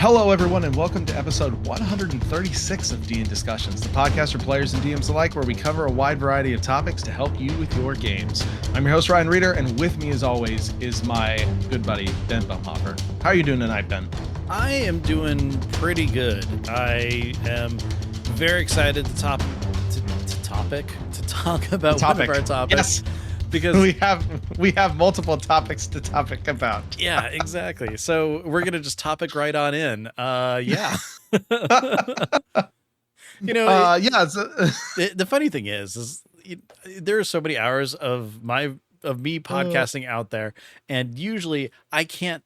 Hello, everyone, and welcome to episode 136 of D&D Discussions, the podcast for players and DMs alike, where we cover a wide variety of topics to help you with your games. I'm your host, Ryan Reeder, and with me, as always, is my good buddy, Ben Bumhopper. How are you doing tonight, Ben? I am doing pretty good. I am very excited to talk about one of our topics. Yes. Because we have multiple topics to topic about. Yeah, exactly. So we're gonna just topic right on in. Yeah. The funny thing is there are so many hours of me podcasting out there, and usually I can't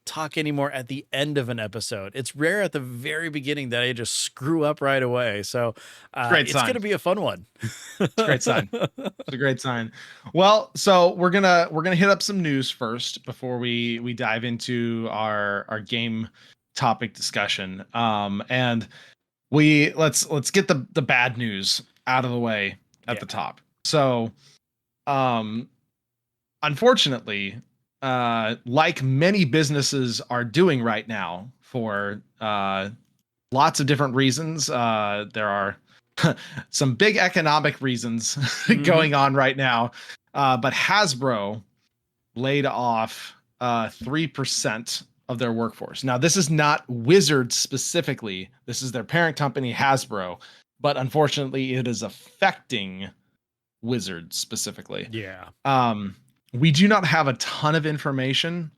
talk anymore at the end of an episode. It's rare at the very beginning that I just screw up right away. So it's going to be a fun one. It's a great sign. It's a great sign. Well, so we're gonna hit up some news first before we dive into our game topic discussion. And let's get the bad news out of the way at the top. So, unfortunately, like many businesses are doing right now for lots of different reasons. There are some big economic reasons going on right now. But Hasbro laid off 3% of their workforce. Now, this is not Wizards specifically. This is their parent company, Hasbro. But unfortunately, it is affecting Wizards specifically. Yeah. We do not have a ton of information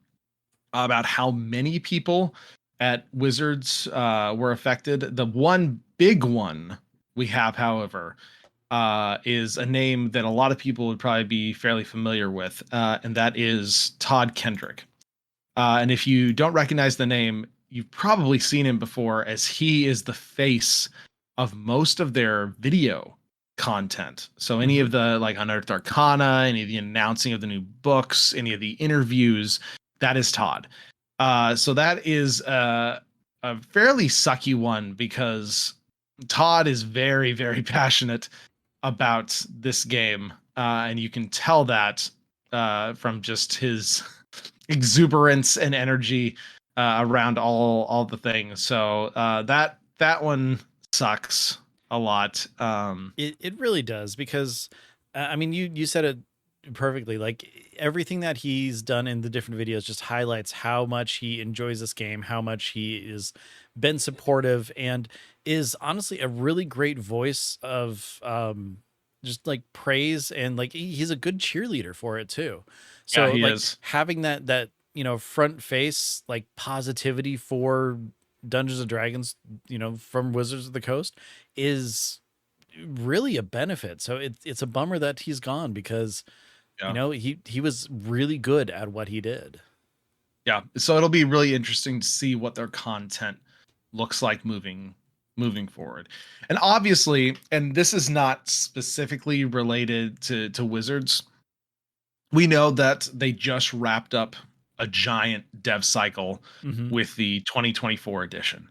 about how many people at Wizards were affected. The one big one we have, however, is a name that a lot of people would probably be fairly familiar with, and that is Todd Kendrick. And if you don't recognize the name, you've probably seen him before, as he is the face of most of their video content. So any of the like Unearthed Arcana, any of the announcing of the new books, any of the interviews, that is Todd. So that is a fairly sucky one, because Todd is very, very passionate about this game. And you can tell that from just his exuberance and energy around all the things. So that one sucks a lot. It really does, because I mean, you said it perfectly. Like, everything that he's done in the different videos just highlights how much he enjoys this game, how much he is been supportive, and is honestly a really great voice of just like praise, and like he's a good cheerleader for it too. So he like is. having that front face, like, positivity for Dungeons and Dragons, from Wizards of the Coast, is really a benefit. So it's a bummer that he's gone, because he was really good at what he did. Yeah, so it'll be really interesting to see what their content looks like moving forward. And obviously, and this is not specifically related to Wizards, we know that they just wrapped up a giant dev cycle with the 2024 edition.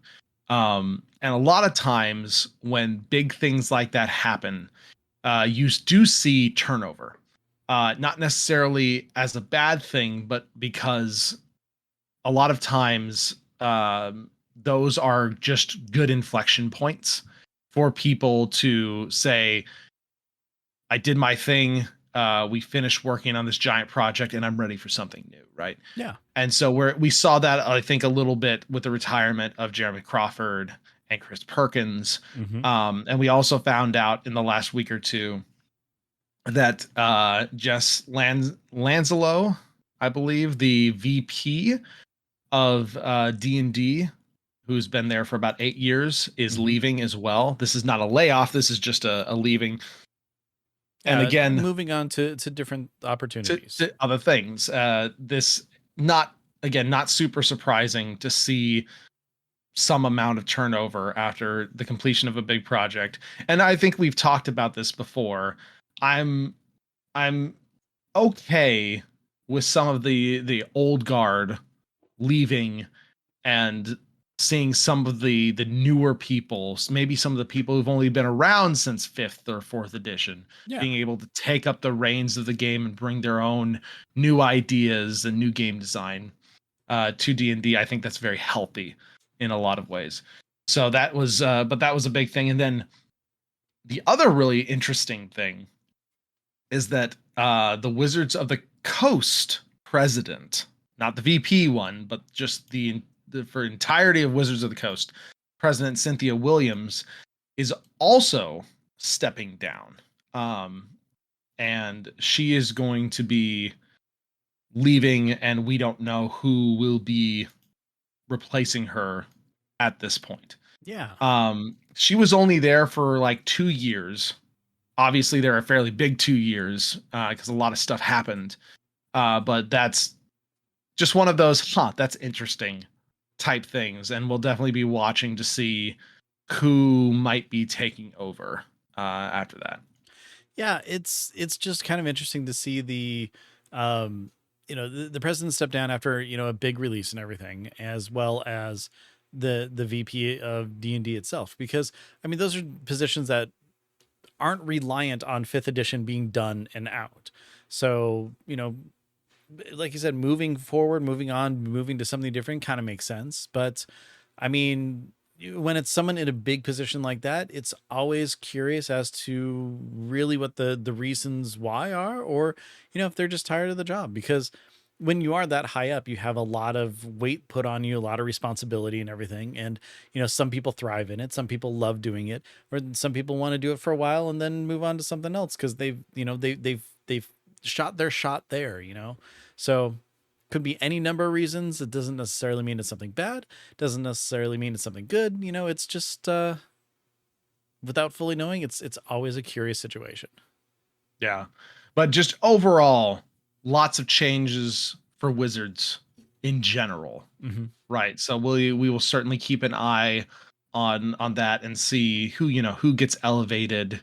And a lot of times when big things like that happen, you do see turnover. Not necessarily as a bad thing, but because a lot of times those are just good inflection points for people to say, I did my thing. We finished working on this giant project and I'm ready for something new, right? Yeah. And so we saw that, I think, a little bit with the retirement of Jeremy Crawford and Chris Perkins. And we also found out in the last week or two that Jess Lanzalo, I believe, the VP of D&D, who's been there for about 8 years, is leaving as well. This is not a layoff. This is just a leaving. And again, moving on to different opportunities, to other things. This not super surprising to see some amount of turnover after the completion of a big project. And I think we've talked about this before. I'm okay with some of the old guard leaving and seeing some of the newer people, maybe some of the people who've only been around since 5th or 4th edition, being able to take up the reins of the game and bring their own new ideas and new game design to D&D. I think that's very healthy. in a lot of ways. So that was, but that was a big thing. And then the other really interesting thing is that the Wizards of the Coast president, not the VP one, but just the for entirety of Wizards of the Coast, President Cynthia Williams is also stepping down. Um, and she is going to be leaving, and we don't know who will be replacing her at this point. Yeah. She was only there for like 2 years. Obviously, they're a fairly big 2 years because a lot of stuff happened. But that's just one of those, that's interesting type things. And we'll definitely be watching to see who might be taking over after that. Yeah, it's just kind of interesting to see the the president step down after, a big release and everything, as well as the VP of D&D itself, because I mean those are positions that aren't reliant on 5th edition being done and out. So, like you said, moving forward, moving on, moving to something different kind of makes sense. But I mean, when it's someone in a big position like that, it's always curious as to really what the reasons why are, or, if they're just tired of the job. Because when you are that high up, you have a lot of weight put on you, a lot of responsibility and everything. And, some people thrive in it. Some people love doing it, or some people want to do it for a while and then move on to something else because they've shot their shot there, So could be any number of reasons. It doesn't necessarily mean it's something bad. Doesn't necessarily mean it's something good. It's just without fully knowing, it's always a curious situation. Yeah. But just overall, lots of changes for Wizards in general. Mm-hmm. Right. So we will certainly keep an eye on that and see who gets elevated,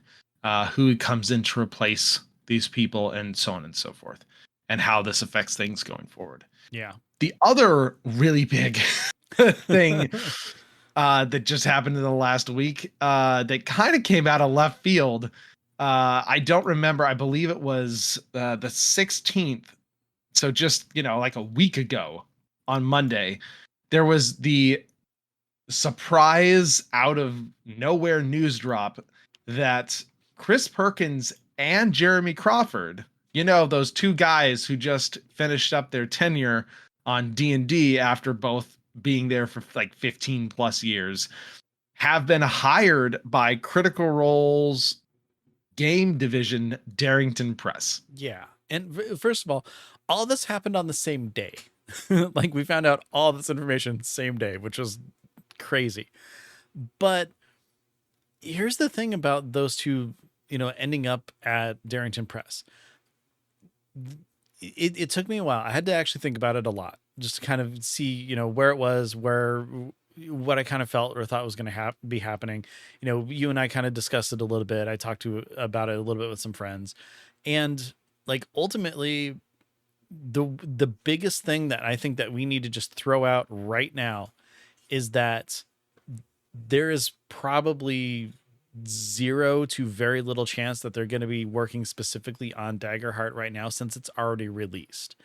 who comes in to replace these people, and so on and so forth, and how this affects things going forward. Yeah. The other really big thing that just happened in the last week that kind of came out of left field. I don't remember. I believe it was the 16th. So just, like a week ago on Monday, there was the surprise out of nowhere news drop that Chris Perkins and Jeremy Crawford, those two guys who just finished up their tenure on D&D after both being there for like 15 plus years, have been hired by Critical Role's game division, Darrington Press. Yeah. And first of all this happened on the same day. Like we found out all this information same day, which was crazy. But here's the thing about those two, ending up at Darrington Press. It took me a while. I had to actually think about it a lot, just to kind of see, where it was, what I kind of felt or thought was going to be happening. You and I kind of discussed it a little bit. I talked about it a little bit with some friends, and like ultimately the biggest thing that I think that we need to just throw out right now is that there is probably zero to very little chance that they're going to be working specifically on Daggerheart right now, since it's already released.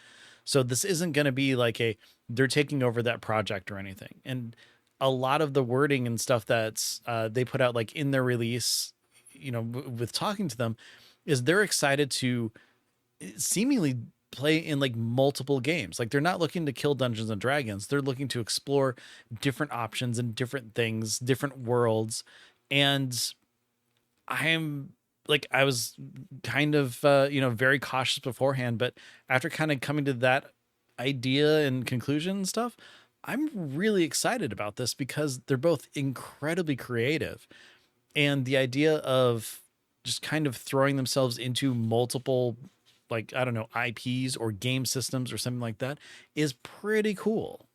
So this isn't going to be like they're taking over that project or anything. And a lot of the wording and stuff that's they put out like in their release, with talking to them, is they're excited to seemingly play in like multiple games. Like they're not looking to kill Dungeons and Dragons. They're looking to explore different options and different things, different worlds. And I was kind of, very cautious beforehand, but after kind of coming to that idea and conclusion and stuff, I'm really excited about this because they're both incredibly creative. And the idea of just kind of throwing themselves into multiple, like, I don't know, IPs or game systems or something like that is pretty cool.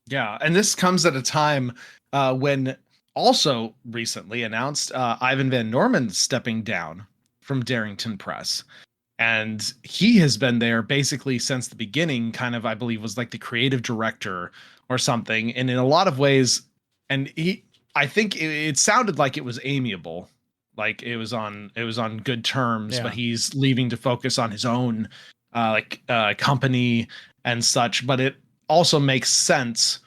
Yeah. And this comes at a time when also recently announced Ivan Van Norman stepping down from Darrington Press. And he has been there basically since the beginning, kind of, I believe, was like the creative director or something. And in a lot of ways, and I think it sounded like it was amiable, like it was on good terms, but he's leaving to focus on his own company and such. But it also makes sense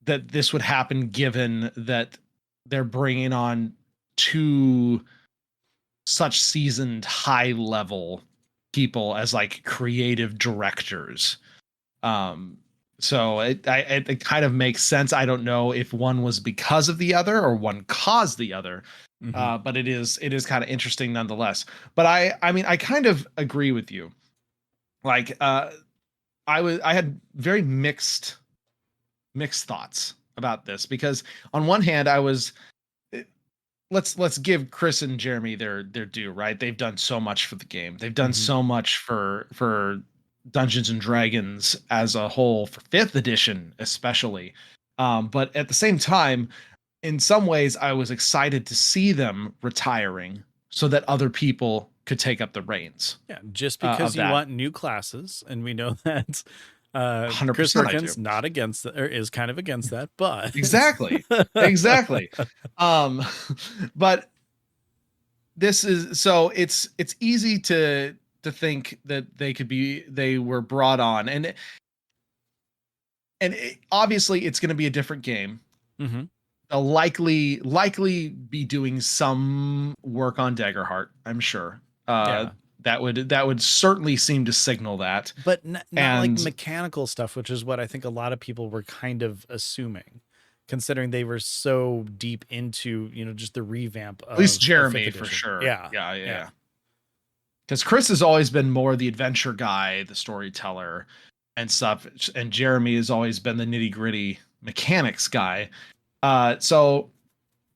that this would happen given that they're bringing on two such seasoned high level people as like creative directors. Um, so it kind of makes sense. I don't know if one was because of the other or one caused the other, Hmm. but it is kind of interesting nonetheless. But I mean I kind of agree with you. Like I had very mixed thoughts about this because on one hand I was let's give Chris and Jeremy their due, right? They've done so much for the game. They've done Hmm. so much for Dungeons and Dragons as a whole, for 5th edition especially. But at the same time, in some ways I was excited to see them retiring so that other people could take up the reins Yeah, just of because you that. want new classes, and we know that Chris 100% I Perkins do. not against that, or is kind of against that, but Exactly. Exactly. Um but this is so it's easy to think that they were brought on obviously it's going to be a different game. Mhm. They'll likely be doing some work on Daggerheart, I'm sure. uh Yeah, that would certainly seem to signal that. but not like And mechanical stuff, which is what I think a lot of people were kind of assuming, considering they were so deep into, just the revamp at least of fifth Jeremy for edition. sure, Yeah, yeah, yeah, yeah, yeah. Because Chris has always been more the adventure guy, the storyteller and stuff, and Jeremy has always been the nitty gritty mechanics guy. So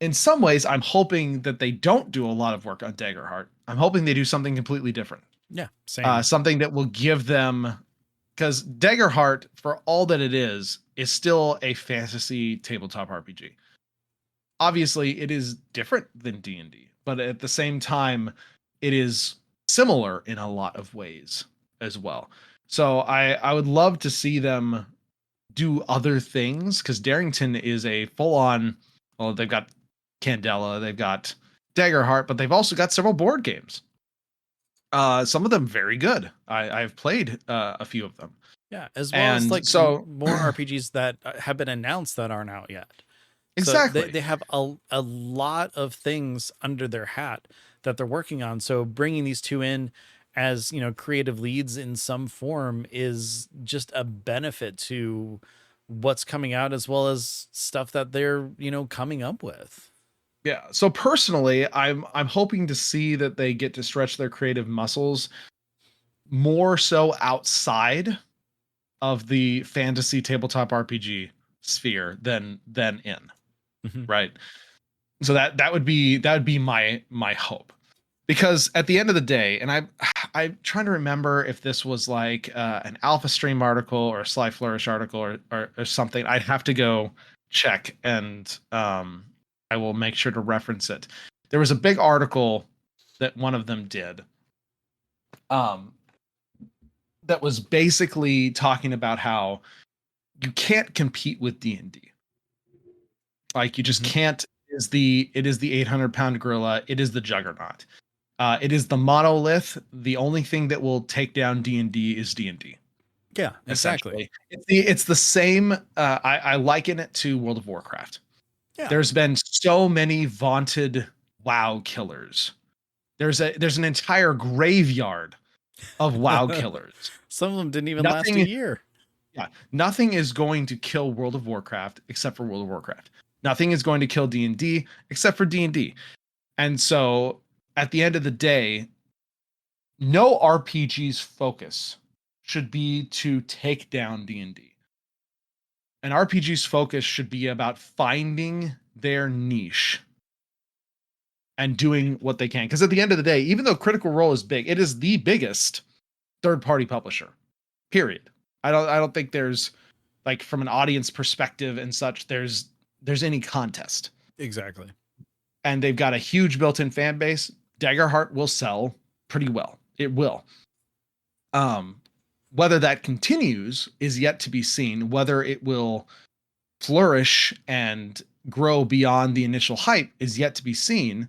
in some ways, I'm hoping that they don't do a lot of work on Daggerheart. I'm hoping they do something completely different, yeah. Same. something that will give them, because Daggerheart, for all that it is still a fantasy tabletop RPG. Obviously, it is different than D&D, but at the same time, it is similar in a lot of ways as well. So I would love to see them do other things because Darrington is a full on. Well, they've got Candela, they've got Daggerheart, but they've also got several board games. Some of them very good. I've played a few of them, Yeah, as well as and like so more RPGs that have been announced that aren't out yet. So they, exactly, they have a lot of things under their hat that they're working on. So bringing these two in as, creative leads in some form is just a benefit to what's coming out, as well as stuff that they're, coming up with. yeah. So personally, I'm hoping to see that they get to stretch their creative muscles more so outside of the fantasy tabletop RPG sphere than in, Mhm. right? So that would be my hope. Because at the end of the day, and I'm trying to remember if this was like an Alpha Stream article or a Sly Flourish article or something. I'd have to go check, and I will make sure to reference it. There was a big article that one of them did, um, that was basically talking about how you can't compete with D&D. Like you just Mhm. can't. It is the 800-pound gorilla. It is the juggernaut. It is the monolith. The only thing that will take down D&D is D&D. Yeah, exactly. Essentially, it's the same. I liken it to World of Warcraft. Yeah. There's been so many vaunted WoW killers. There's an entire graveyard of WoW killers. Some of them didn't even last a Nothing, year. yeah, nothing is going to kill World of Warcraft except for World of Warcraft. Nothing is going to kill D&D except for D&D. And so, at the end of the day, no RPG's focus should be to take down D&D. An RPG's focus should be about finding their niche and doing what they can. Because at the end of the day, even though Critical Role is big, it is the biggest third-party publisher. Period. I don't think there's, like, from an audience perspective and such, there's any contest. Exactly. And they've got a huge built-in fan base. Daggerheart will sell pretty well. It will. Um, Whether that continues is yet to be seen. Whether it will flourish and grow beyond the initial hype is yet to be seen.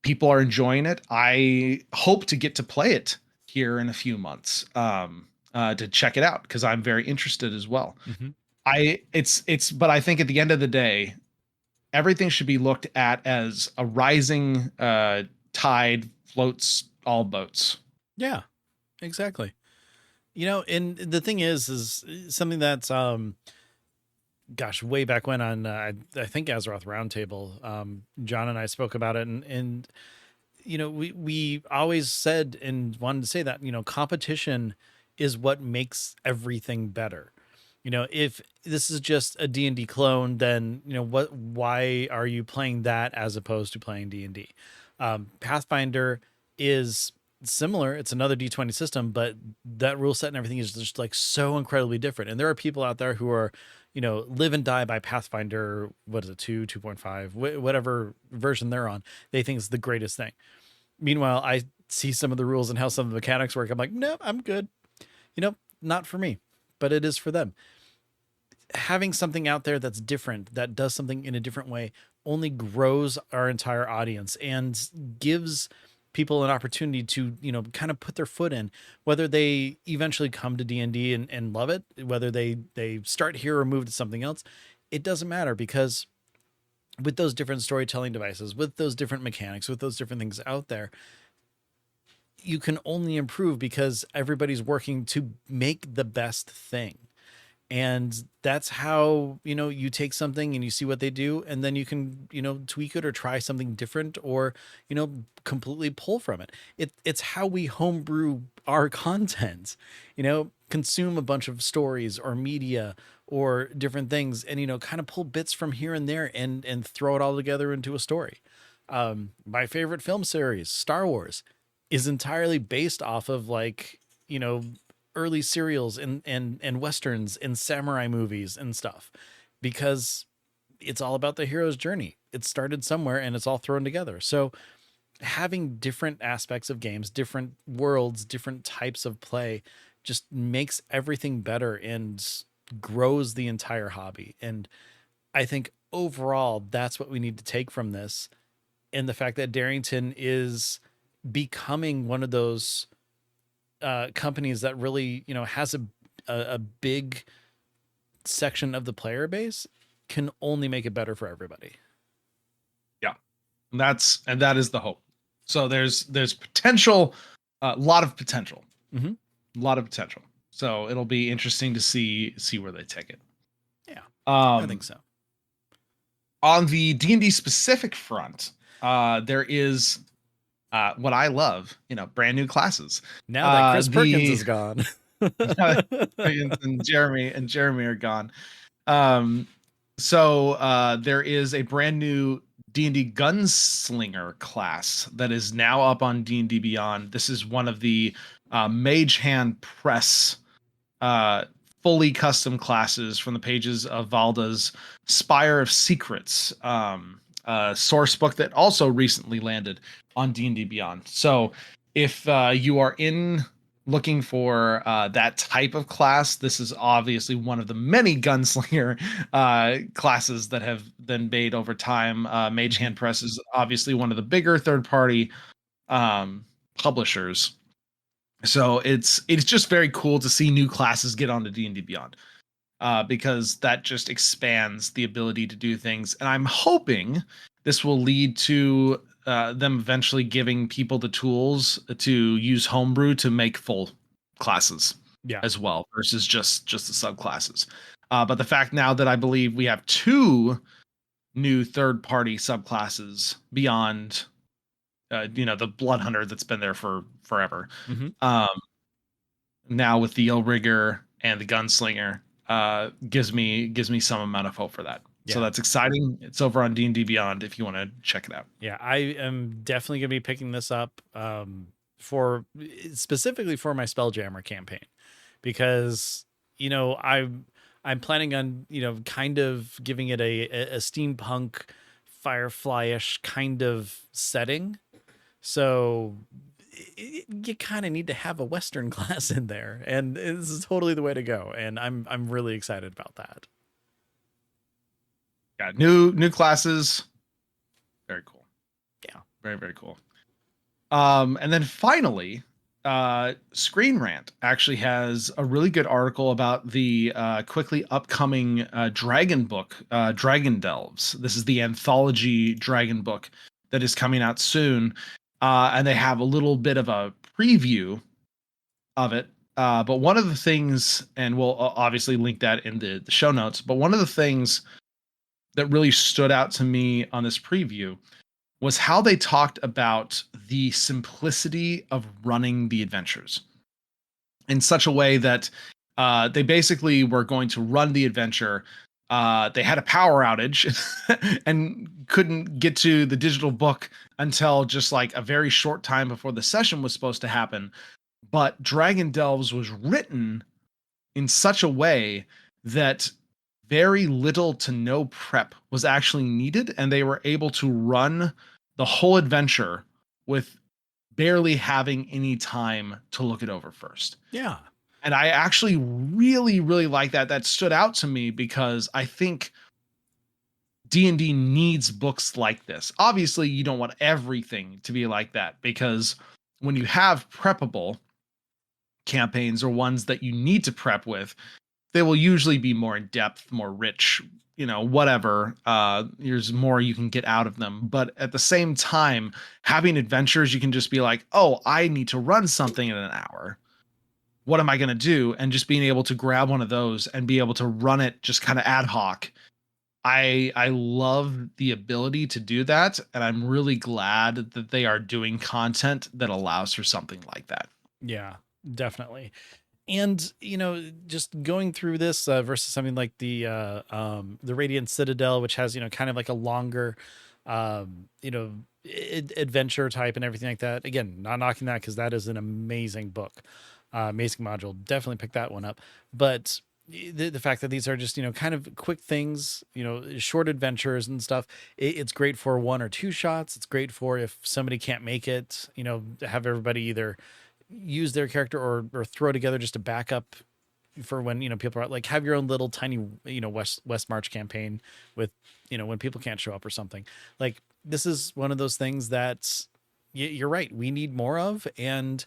People are enjoying it. I hope to get to play it here in a few months, to check it out because I'm very interested as well. Mhm. But I think at the end of the day, everything should be looked at as a rising tide floats all boats. Yeah, exactly. And the thing is something that's gosh, way back when on I think Azeroth Roundtable, John and I spoke about it, and we always said and wanted to say that competition is what makes everything better. If this is just a D&D clone, then why are you playing that as opposed to playing D&D? Pathfinder is similar. It's another D20 system, but that rule set and everything is just like so incredibly different. And there are people out there who are, live and die by Pathfinder. What is it? 2.5, whatever version they're on. They think it's the greatest thing. Meanwhile, I see some of the rules and how some of the mechanics work. I'm like, no, I'm good. Not for me, but it is for them. Having something out there that's different, that does something in a different way, only grows our entire audience and gives people an opportunity to, kind of put their foot in, whether they eventually come to D&D and love it, whether they start here or move to something else. It doesn't matter, because with those different storytelling devices, with those different mechanics, with those different things out there, you can only improve because everybody's working to make the best thing. And that's how, you take something and you see what they do, and then you can, tweak it or try something different, or, completely pull from it. It's how we homebrew our content, consume a bunch of stories or media or different things, and, kind of pull bits from here and there and throw it all together into a story. My favorite film series, Star Wars, is entirely based off of like, early serials and westerns and samurai movies and stuff, because it's all about the hero's journey. It started somewhere and it's all thrown together. So having different aspects of games, different worlds, different types of play just makes everything better and grows the entire hobby. And I think overall that's what we need to take from this. And the fact that Darrington is becoming one of those companies that really, has a big section of the player base, can only make it better for everybody. Yeah, and that is the hope. So there's potential, a lot of potential, Mm-hmm. a lot of potential. So it'll be interesting to see where they take it. Yeah, I think so. On the D&D specific front, there is what I love, brand new classes. Now that Chris Perkins is gone. and Jeremy are gone. So there is a brand new D&D Gunslinger class that is now up on D&D Beyond. This is one of the Mage Hand Press fully custom classes from the pages of Valda's Spire of Secrets source book that also recently landed on D&D Beyond. So if you are looking for that type of class, this is obviously one of the many gunslinger classes that have been made over time. Mage Hand Press is obviously one of the bigger third-party publishers. So it's just very cool to see new classes get onto D&D Beyond, because that just expands the ability to do things. And I'm hoping this will lead to them eventually giving people the tools to use homebrew to make full classes as well, versus just the subclasses. But the fact now that I believe we have 2 new third-party subclasses beyond the Blood Hunter that's been there for forever. Mm-hmm. Now with the Illrigger and the Gunslinger, gives me some amount of hope for that. Yeah. So that's exciting. It's over on D&D Beyond if you want to check it out. Yeah, I am definitely going to be picking this up for specifically for my Spelljammer campaign, because I'm planning on kind of giving it a steampunk Firefly-ish kind of setting. So you kind of need to have a Western class in there, and this is totally the way to go. And I'm really excited about that. Yeah, new classes, very cool. Yeah, very cool. And then finally, Screen Rant actually has a really good article about the quickly upcoming dragon book, Dragon Delves. This is the anthology dragon book that is coming out soon. And they have a little bit of a preview of it. But one of the things, and we'll obviously link that in the show notes, but one of the things that really stood out to me on this preview was how they talked about the simplicity of running the adventures in such a way that they basically were going to run the adventure. They had a power outage and couldn't get to the digital book until just like a very short time before the session was supposed to happen. But Dragon Delves was written in such a way that very little to no prep was actually needed, and they were able to run the whole adventure with barely having any time to look it over first. Yeah. And I actually really, really like that. That stood out to me because I think D&D needs books like this. Obviously, you don't want everything to be like that, because when you have preppable campaigns or ones that you need to prep with, they will usually be more in depth, more rich, whatever. There's more you can get out of them. But at the same time, having adventures, you can just be like, oh, I need to run something in an hour. What am I going to do? And just being able to grab one of those and be able to run it just kind of ad hoc. I love the ability to do that. And I'm really glad that they are doing content that allows for something like that. Yeah, definitely. And just going through this versus something like the Radiant Citadel, which has kind of like a longer adventure type and everything like that. Again, not knocking that, because that is an amazing book, amazing module. Definitely pick that one up. But the fact that these are just kind of quick things, short adventures and stuff, it's great for one or two shots. It's great for if somebody can't make it, have everybody either use their character or throw together just a backup for when people are like, have your own little tiny West March campaign with when people can't show up or something. Like, this is one of those things that you're right, we need more of. And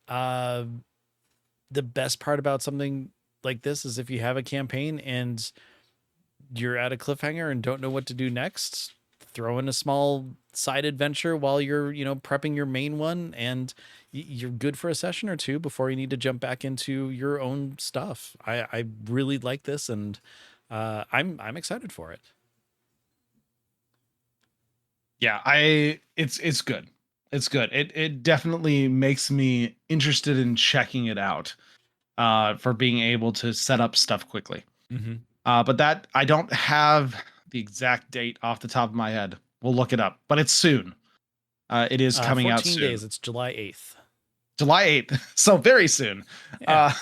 the best part about something like this is if you have a campaign and you're at a cliffhanger and don't know what to do next, throw in a small side adventure while you're prepping your main one, and you're good for a session or two before you need to jump back into your own stuff. I really like this, and I'm excited for it. Yeah, it's good. It's good. It definitely makes me interested in checking it out, for being able to set up stuff quickly. Mm-hmm. But that, I don't have the exact date off the top of my head. We'll look it up, but it's soon. It is coming out 14 soon. days. It's July 8th. July 8th. So very soon. Yeah.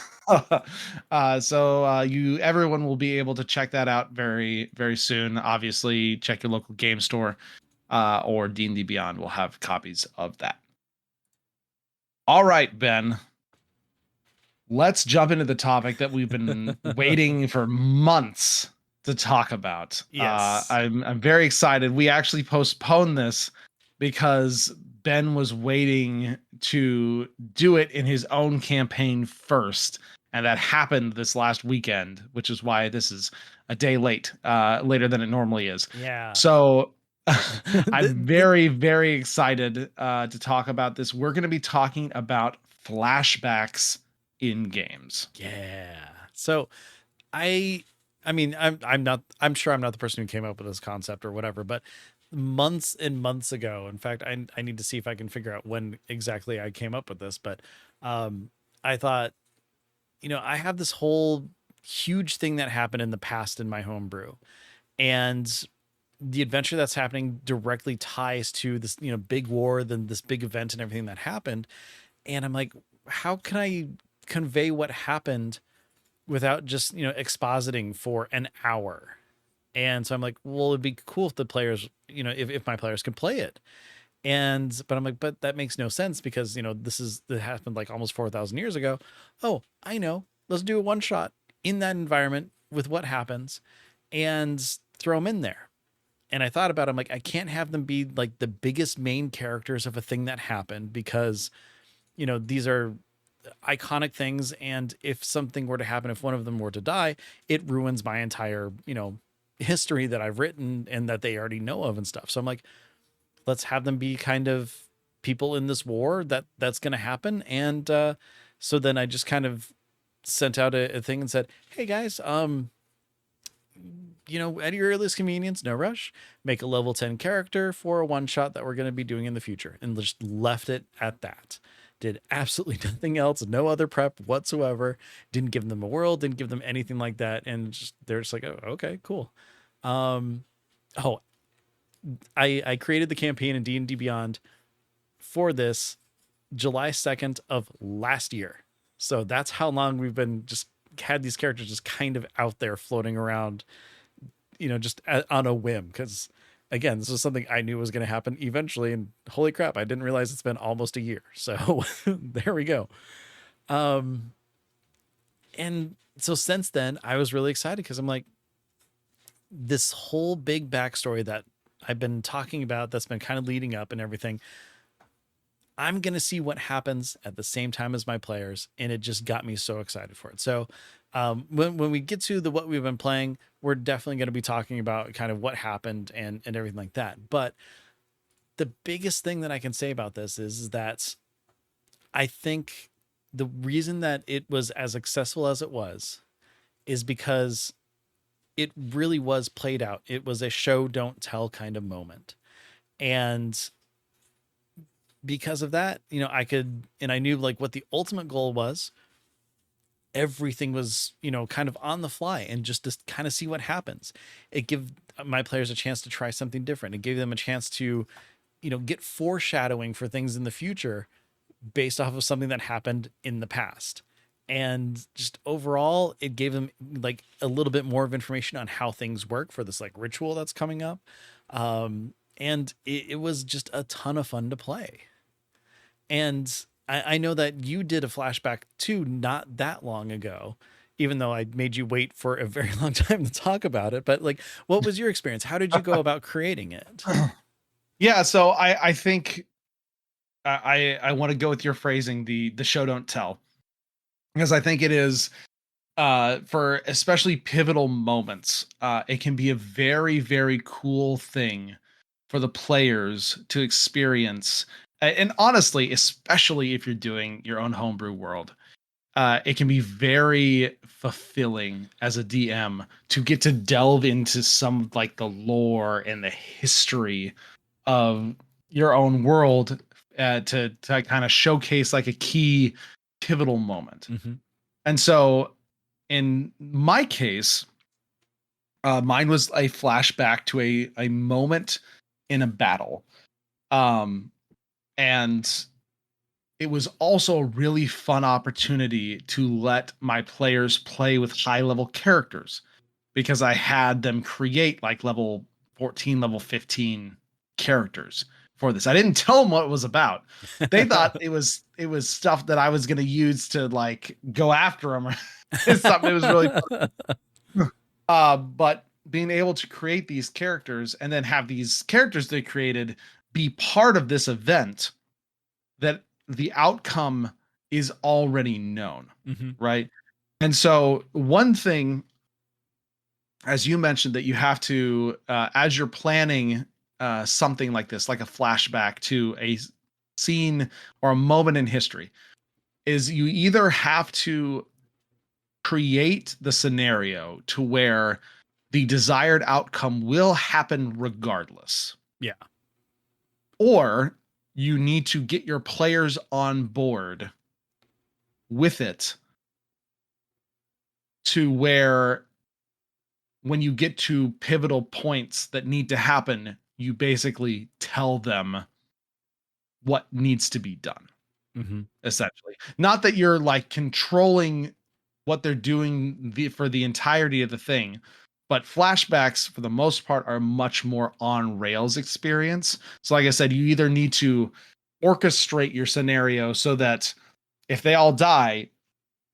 Everyone will be able to check that out very, very soon. Obviously, check your local game store, or D&D Beyond will have copies of that. All right, Ben. Let's jump into the topic that we've been waiting for months to talk about. Yes. I'm very excited. We actually postponed this because Ben was waiting to do it in his own campaign first, and that happened this last weekend, which is why this is a day late, later than it normally is. Yeah. So I'm very, very excited to talk about this. We're going to be talking about flashbacks in games. Yeah. So I mean, I'm sure I'm not the person who came up with this concept or whatever, but months and months ago, in fact, I need to see if I can figure out when exactly I came up with this, but I thought, I have this whole huge thing that happened in the past in my homebrew, and the adventure that's happening directly ties to this, big war, then this big event and everything that happened. And I'm like, how can I convey what happened without just expositing for an hour? And so I'm like, well, it'd be cool if the players, if my players can play it. But I'm like, but that makes no sense, because that happened like almost 4,000 years ago. Oh, I know, let's do a one shot in that environment with what happens and throw them in there. And I thought about it, I'm like, I can't have them be like the biggest main characters of a thing that happened, because these are iconic things, and if something were to happen, if one of them were to die, it ruins my entire, history that I've written and that they already know of and stuff. So I'm like, let's have them be kind of people in this war that's going to happen. And so then I just kind of sent out a thing and said, hey guys, at your earliest convenience, no rush, make a level 10 character for a one shot that we're going to be doing in the future, and just left it at that. Did absolutely nothing else, no other prep whatsoever. Didn't give them a world, didn't give them anything like that, and they're just like, oh, okay, cool. Um, oh, I created the campaign in D&D Beyond for this July 2nd of last year. So that's how long we've been just had these characters just kind of out there floating around, just on a whim. Because again, this was something I knew was going to happen eventually. And holy crap, I didn't realize it's been almost a year. So there we go. And so since then, I was really excited because I'm like, this whole big backstory that I've been talking about that's been kind of leading up and everything, I'm going to see what happens at the same time as my players. And it just got me so excited for it. So when we get to what we've been playing, we're definitely going to be talking about kind of what happened and everything like that. But the biggest thing that I can say about this is that I think the reason that it was as successful as it was is because it really was played out. It was a show, don't tell kind of moment. And because of that, I knew like what the ultimate goal was. Everything was, kind of on the fly and just to kind of see what happens. It gave my players a chance to try something different. It gave them a chance to, get foreshadowing for things in the future based off of something that happened in the past. And just overall, it gave them like a little bit more of information on how things work for this like ritual that's coming up. And it was just a ton of fun to play. And I know that you did a flashback too, not that long ago, even though I made you wait for a very long time to talk about it. But like, what was your experience? How did you go about creating it? Yeah, so I think I want to go with your phrasing, the show don't tell, because I think it is for especially pivotal moments. It can be a very, very cool thing for the players to experience. And honestly, especially if you're doing your own homebrew world, it can be very fulfilling as a DM to get to delve into some like the lore and the history of your own world, to kind of showcase like a key pivotal moment. Mm-hmm. And so in my case, mine was a flashback to a moment in a battle. And it was also a really fun opportunity to let my players play with high level characters, because I had them create like level 14, level 15 characters for this. I didn't tell them what it was about. They thought it was stuff that I was going to use to like go after them or something. It was really fun. But being able to create these characters and then have these characters they created be part of this event, that the outcome is already known, Mm-hmm. right? And so one thing, as you mentioned, that you have to, as you're planning something like this, like a flashback to a scene or a moment in history, is you either have to create the scenario to where the desired outcome will happen regardless, Yeah. or you need to get your players on board with it to where when you get to pivotal points that need to happen, you basically tell them what needs to be done, Mm-hmm. essentially. Not that you're like controlling what they're doing for the entirety of the thing, but flashbacks for the most part are much more on rails experience. So like I said, you either need to orchestrate your scenario so that if they all die,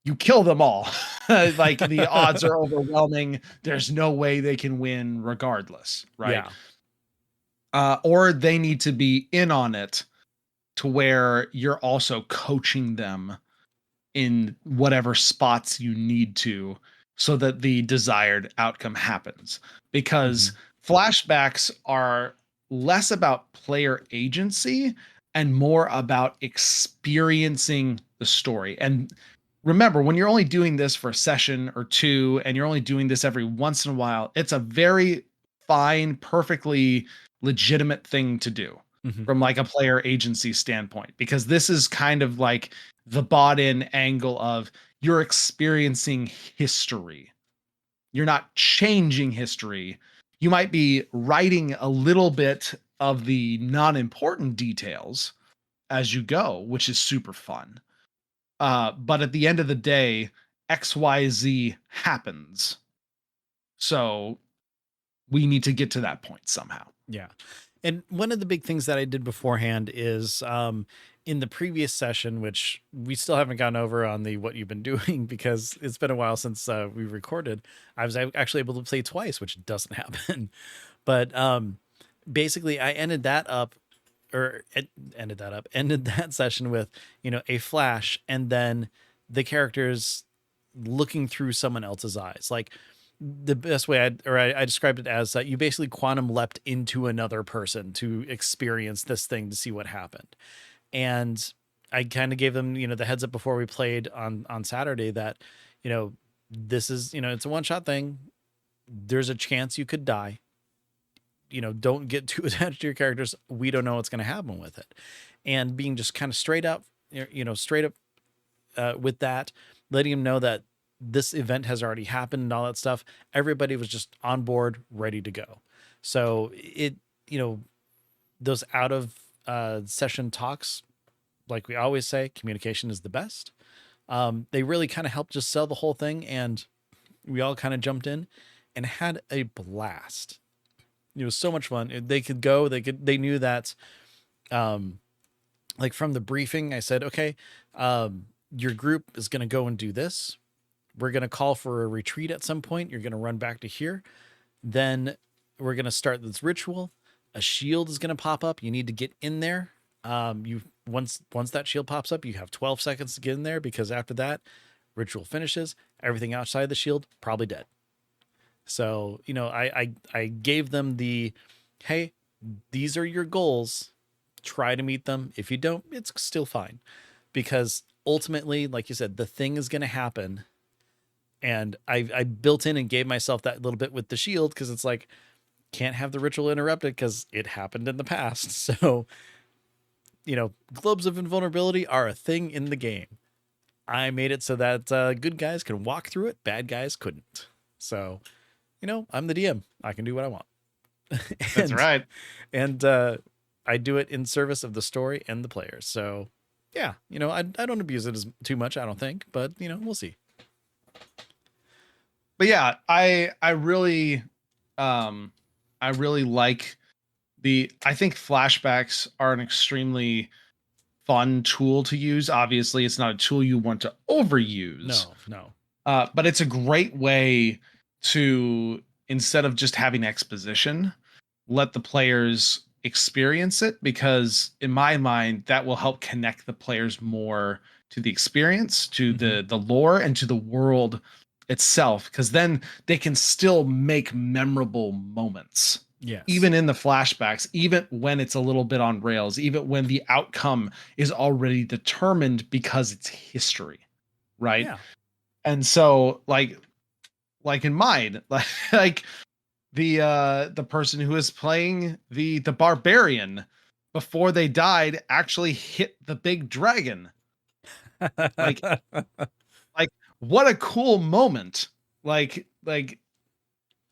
you kill them all. Like the odds are overwhelming. There's no way they can win regardless, right? Yeah. Or they need to be in on it to where you're also coaching them in whatever spots you need to so that the desired outcome happens. Because Mhm. flashbacks are less about player agency and more about experiencing the story. And remember, when you're only doing this for a session or two and you're only doing this every once in a while, it's a very fine, perfectly legitimate thing to do Mhm. from like a player agency standpoint, because this is kind of like the bought in angle of you're experiencing history. You're not changing history. You might be writing a little bit of the non important details as you go, which is super fun. But at the end of the day, XYZ happens. So we need to get to that point somehow. Yeah. And one of the big things that I did beforehand is in the previous session, which we still haven't gone over on the what you've been doing because it's been a while since we recorded. I was actually able to play twice, which doesn't happen. But basically, I ended that up, or ended that session with, a flash and then the characters looking through someone else's eyes. Like the best way I described it as you basically quantum leapt into another person to experience this thing to see what happened. And I kind of gave them, the heads up before we played on Saturday that, this is, it's a one shot thing. There's a chance you could die. Don't get too attached to your characters. We don't know what's going to happen with it. And being just kind of straight up, straight up with that, letting him know that this event has already happened and all that stuff. Everybody was just on board, ready to go. So it, those out of session talks, like we always say, communication is the best. They really kind of helped just sell the whole thing, and we all kind of jumped in and had a blast. It was so much fun. They could go. They knew that. Like from the briefing, I said, okay, your group is going to go and do this. We're going to call for a retreat at some point. You're going to run back to here. Then we're going to start this ritual. A shield is going to pop up. You need to get in there. You once that shield pops up, you have 12 seconds to get in there, because after that, ritual finishes. Everything outside the shield probably dead. So, I gave them the, hey, these are your goals. Try to meet them. If you don't, it's still fine. Because ultimately, like you said, the thing is going to happen. And I built in and gave myself that little bit with the shield, because it's like, can't have the ritual interrupted because it happened in the past. So, globes of invulnerability are a thing in the game. I made it so that good guys can walk through it, bad guys couldn't. So, I'm the DM. I can do what I want. That's right. And I do it in service of the story and the players. So, yeah, I don't abuse it too much, I don't think, but we'll see. But yeah, I really like I think flashbacks are an extremely fun tool to use. Obviously, it's not a tool you want to overuse. No. But it's a great way to, instead of just having exposition, let the players experience it, because in my mind that will help connect the players more to the experience, to the lore, and to the world itself, because then they can still make memorable moments. Yes. Even in the flashbacks, even when it's a little bit on rails, even when the outcome is already determined because it's history, right? Yeah. And so like in mine, like the person who is playing the barbarian before they died actually hit the big dragon. Like like what a cool moment. Like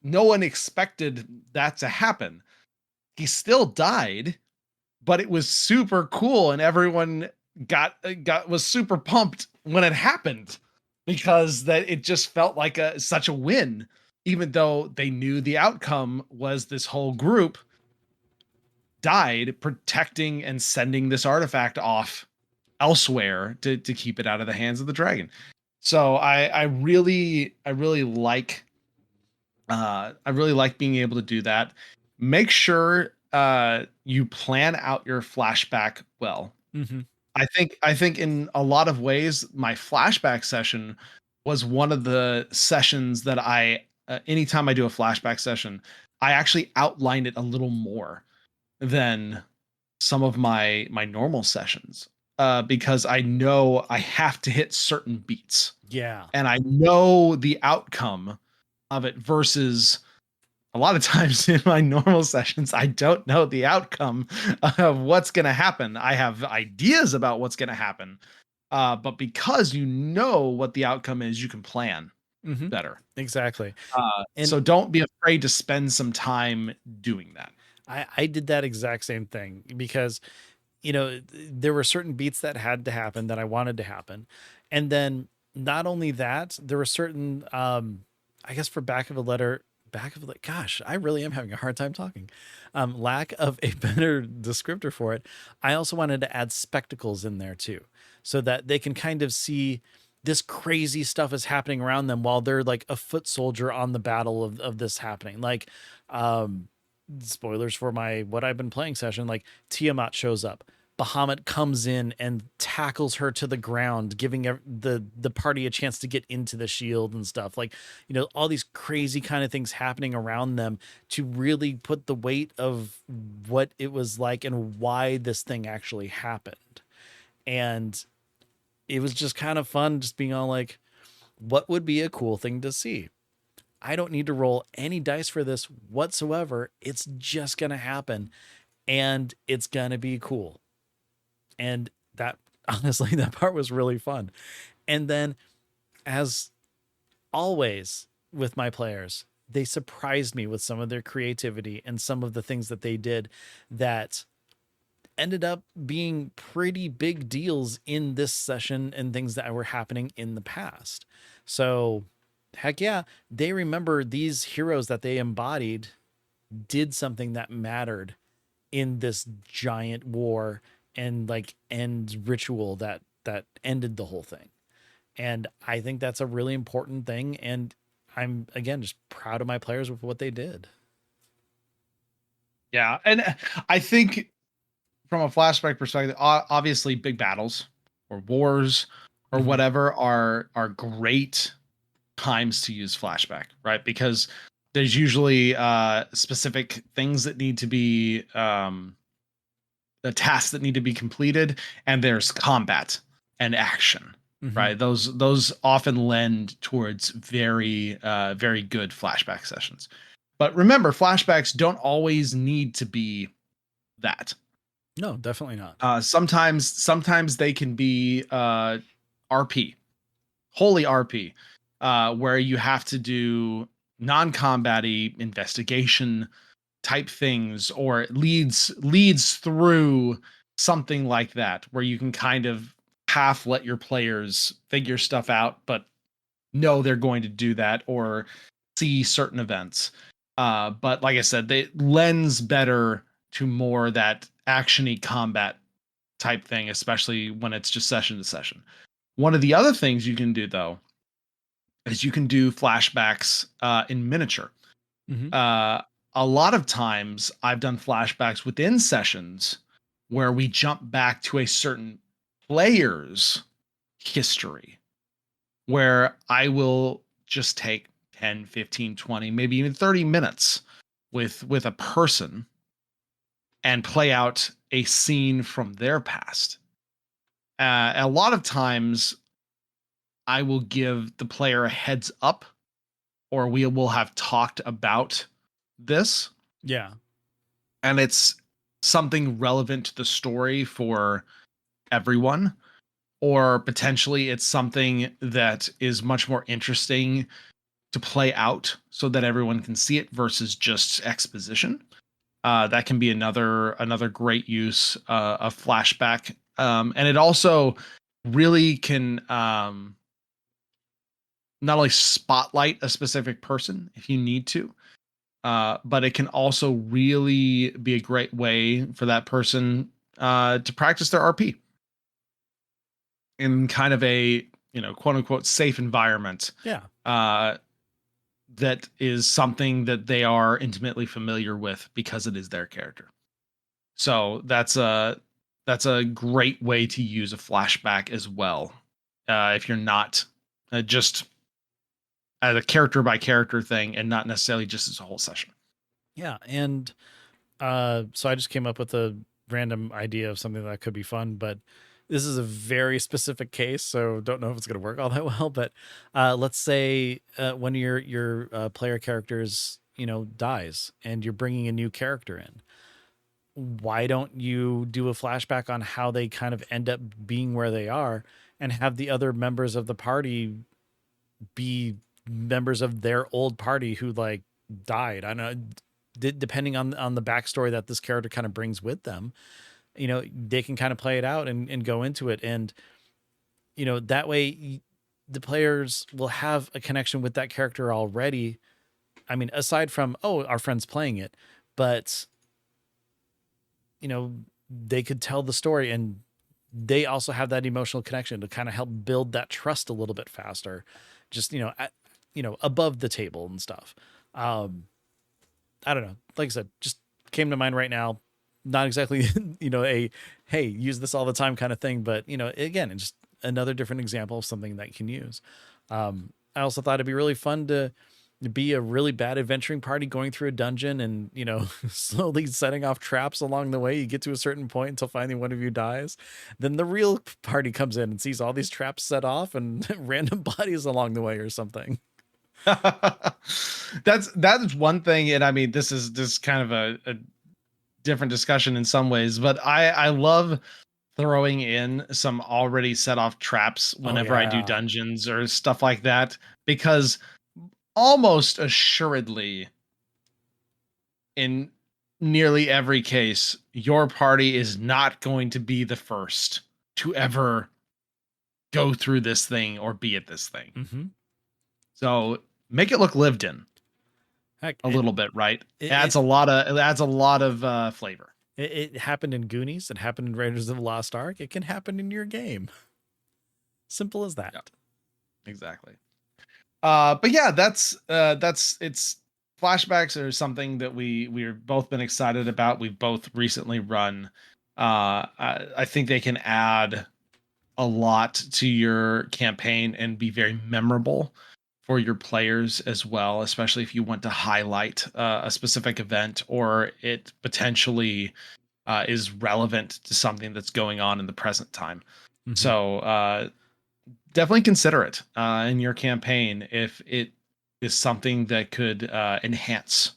no one expected that to happen. He still died, but it was super cool, and everyone was super pumped when it happened, because that it just felt like such a win, even though they knew the outcome was this whole group died protecting and sending this artifact off elsewhere to keep it out of the hands of the dragon. So I really like being able to do that. Make sure you plan out your flashback well. Hmm. I think in a lot of ways, my flashback session was one of the sessions that anytime I do a flashback session, I actually outline it a little more than some of my normal sessions, because I know I have to hit certain beats Yeah. and I know the outcome of it versus a lot of times in my normal sessions, I don't know the outcome of what's going to happen. I have ideas about what's going to happen, but because you know what the outcome is, you can plan Hmm. better. Exactly. So And don't be afraid to spend some time doing that. I did that exact same thing because, there were certain beats that had to happen that I wanted to happen. And then not only that, there were certain, I guess for back of the, gosh, I really am having a hard time talking. Lack of a better descriptor for it. I also wanted to add spectacles in there too, so that they can kind of see this crazy stuff is happening around them while they're like a foot soldier on the battle of this happening. Like, um, spoilers for my what I've been playing session, like Tiamat shows up. Bahamut comes in and tackles her to the ground, giving the party a chance to get into the shield and stuff. Like, all these crazy kind of things happening around them to really put the weight of what it was like and why this thing actually happened. And it was just kind of fun, just being all like, what would be a cool thing to see? I don't need to roll any dice for this whatsoever. It's just going to happen and it's going to be cool. And that, honestly, that part was really fun. And then, as always with my players, they surprised me with some of their creativity and some of the things that they did that ended up being pretty big deals in this session and things that were happening in the past. So, heck yeah, they remember these heroes that they embodied did something that mattered in this giant war and like end ritual that ended the whole thing. And I think that's a really important thing. And I'm again just proud of my players with what they did. Yeah, and I think from a flashback perspective, obviously big battles or wars or Mm-hmm. whatever are great times to use flashback, right? Because there's usually specific things that need to be the tasks that need to be completed, and there's combat and action, Mm-hmm. right? Those often lend towards very good flashback sessions. But remember, flashbacks don't always need to be that. No, definitely not. Sometimes they can be RP, wholly RP, where you have to do non-combat-y investigation type things, or it leads through something like that, where you can kind of half let your players figure stuff out, but know they're going to do that or see certain events. But like I said, they lends better to more that actiony combat type thing, especially when it's just session to session. One of the other things you can do though is you can do flashbacks in miniature. Mm-hmm. Uh, a lot of times I've done flashbacks within sessions where we jump back to a certain player's history, where I will just take 10, 15, 20, maybe even 30 minutes with a person and play out a scene from their past. A lot of times I will give the player a heads up, or we will have talked about this, Yeah. and it's something relevant to the story for everyone, or potentially it's something that is much more interesting to play out so that everyone can see it versus just exposition. That can be another great use of flashback, and it also really can not only spotlight a specific person if you need to, but it can also really be a great way for that person to practice their RP in kind of a quote unquote safe environment, Yeah. uh, that is something that they are intimately familiar with because it is their character. So that's a great way to use a flashback as well. If you're not just as a character by character thing and not necessarily just as a whole session. Yeah, and so I just came up with a random idea of something that could be fun, but this is a very specific case, so don't know if it's going to work all that well. But let's say one of your player characters, dies, and you're bringing a new character in. Why don't you do a flashback on how they kind of end up being where they are, and have the other members of the party be members of their old party who like died? I don't know, depending on the backstory that this character kind of brings with them, they can kind of play it out and go into it. And, that way the players will have a connection with that character already. I mean, aside from, oh, our friend's playing it, but, they could tell the story, and they also have that emotional connection to kind of help build that trust a little bit faster, just, above the table and stuff. I don't know. Like I said, just came to mind right now. Not exactly, a hey, use this all the time kind of thing, but again, it's just another different example of something that you can use. I also thought it'd be really fun to be a really bad adventuring party going through a dungeon and, slowly setting off traps along the way. You get to a certain point until finally one of you dies. Then the real party comes in and sees all these traps set off and random bodies along the way or something. That is one thing, and I mean, this is just kind of a different discussion in some ways, but I love throwing in some already set off traps Oh whenever I do yeah. dungeons or stuff like that, because almost assuredly, in nearly every case, your party is not going to be the first to ever go through this thing or be at this thing. Mm-hmm. So make it look lived in Heck, a little bit, right? it, Adds a lot of flavor. it happened in Goonies. It happened in Raiders of the Lost Ark. It can happen in your game. Simple as that. Yeah, exactly. But yeah, that's it's flashbacks are something that we've both been excited about. We've both recently run. I think they can add a lot to your campaign and be very memorable for your players as well, especially if you want to highlight a specific event or it potentially is relevant to something that's going on in the present time. Mm-hmm. So definitely consider it in your campaign if it is something that could enhance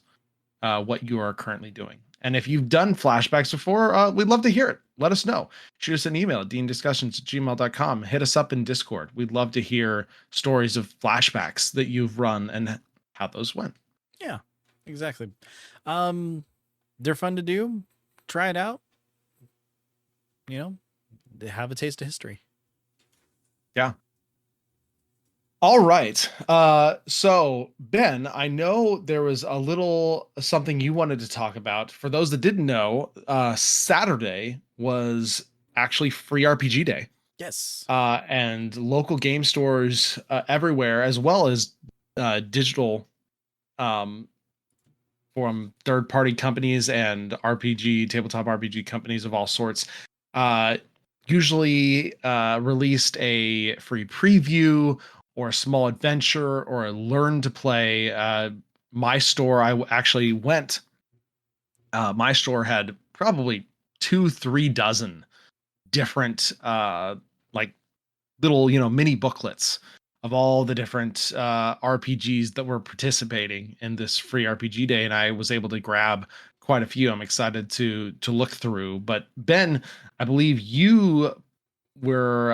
what you are currently doing. And if you've done flashbacks before, we'd love to hear it. Let us know. Shoot us an email at deandiscussions@gmail.com. Hit us up in Discord. We'd love to hear stories of flashbacks that you've run and how those went. Yeah, exactly. They're fun to do. Try it out. They have a taste of history. Yeah. All right. So Ben, I know there was a little something you wanted to talk about. For those that didn't know, Saturday was actually free RPG day. Yes. And local game stores everywhere, as well as digital um, from third-party companies and tabletop RPG companies of all sorts, uh, usually released a free preview or a small adventure or a learn to play. My store, actually went. My store had probably 2-3 dozen different like little mini booklets of all the different RPGs that were participating in this free RPG day, and I was able to grab quite a few. I'm excited to look through. But Ben, I believe you were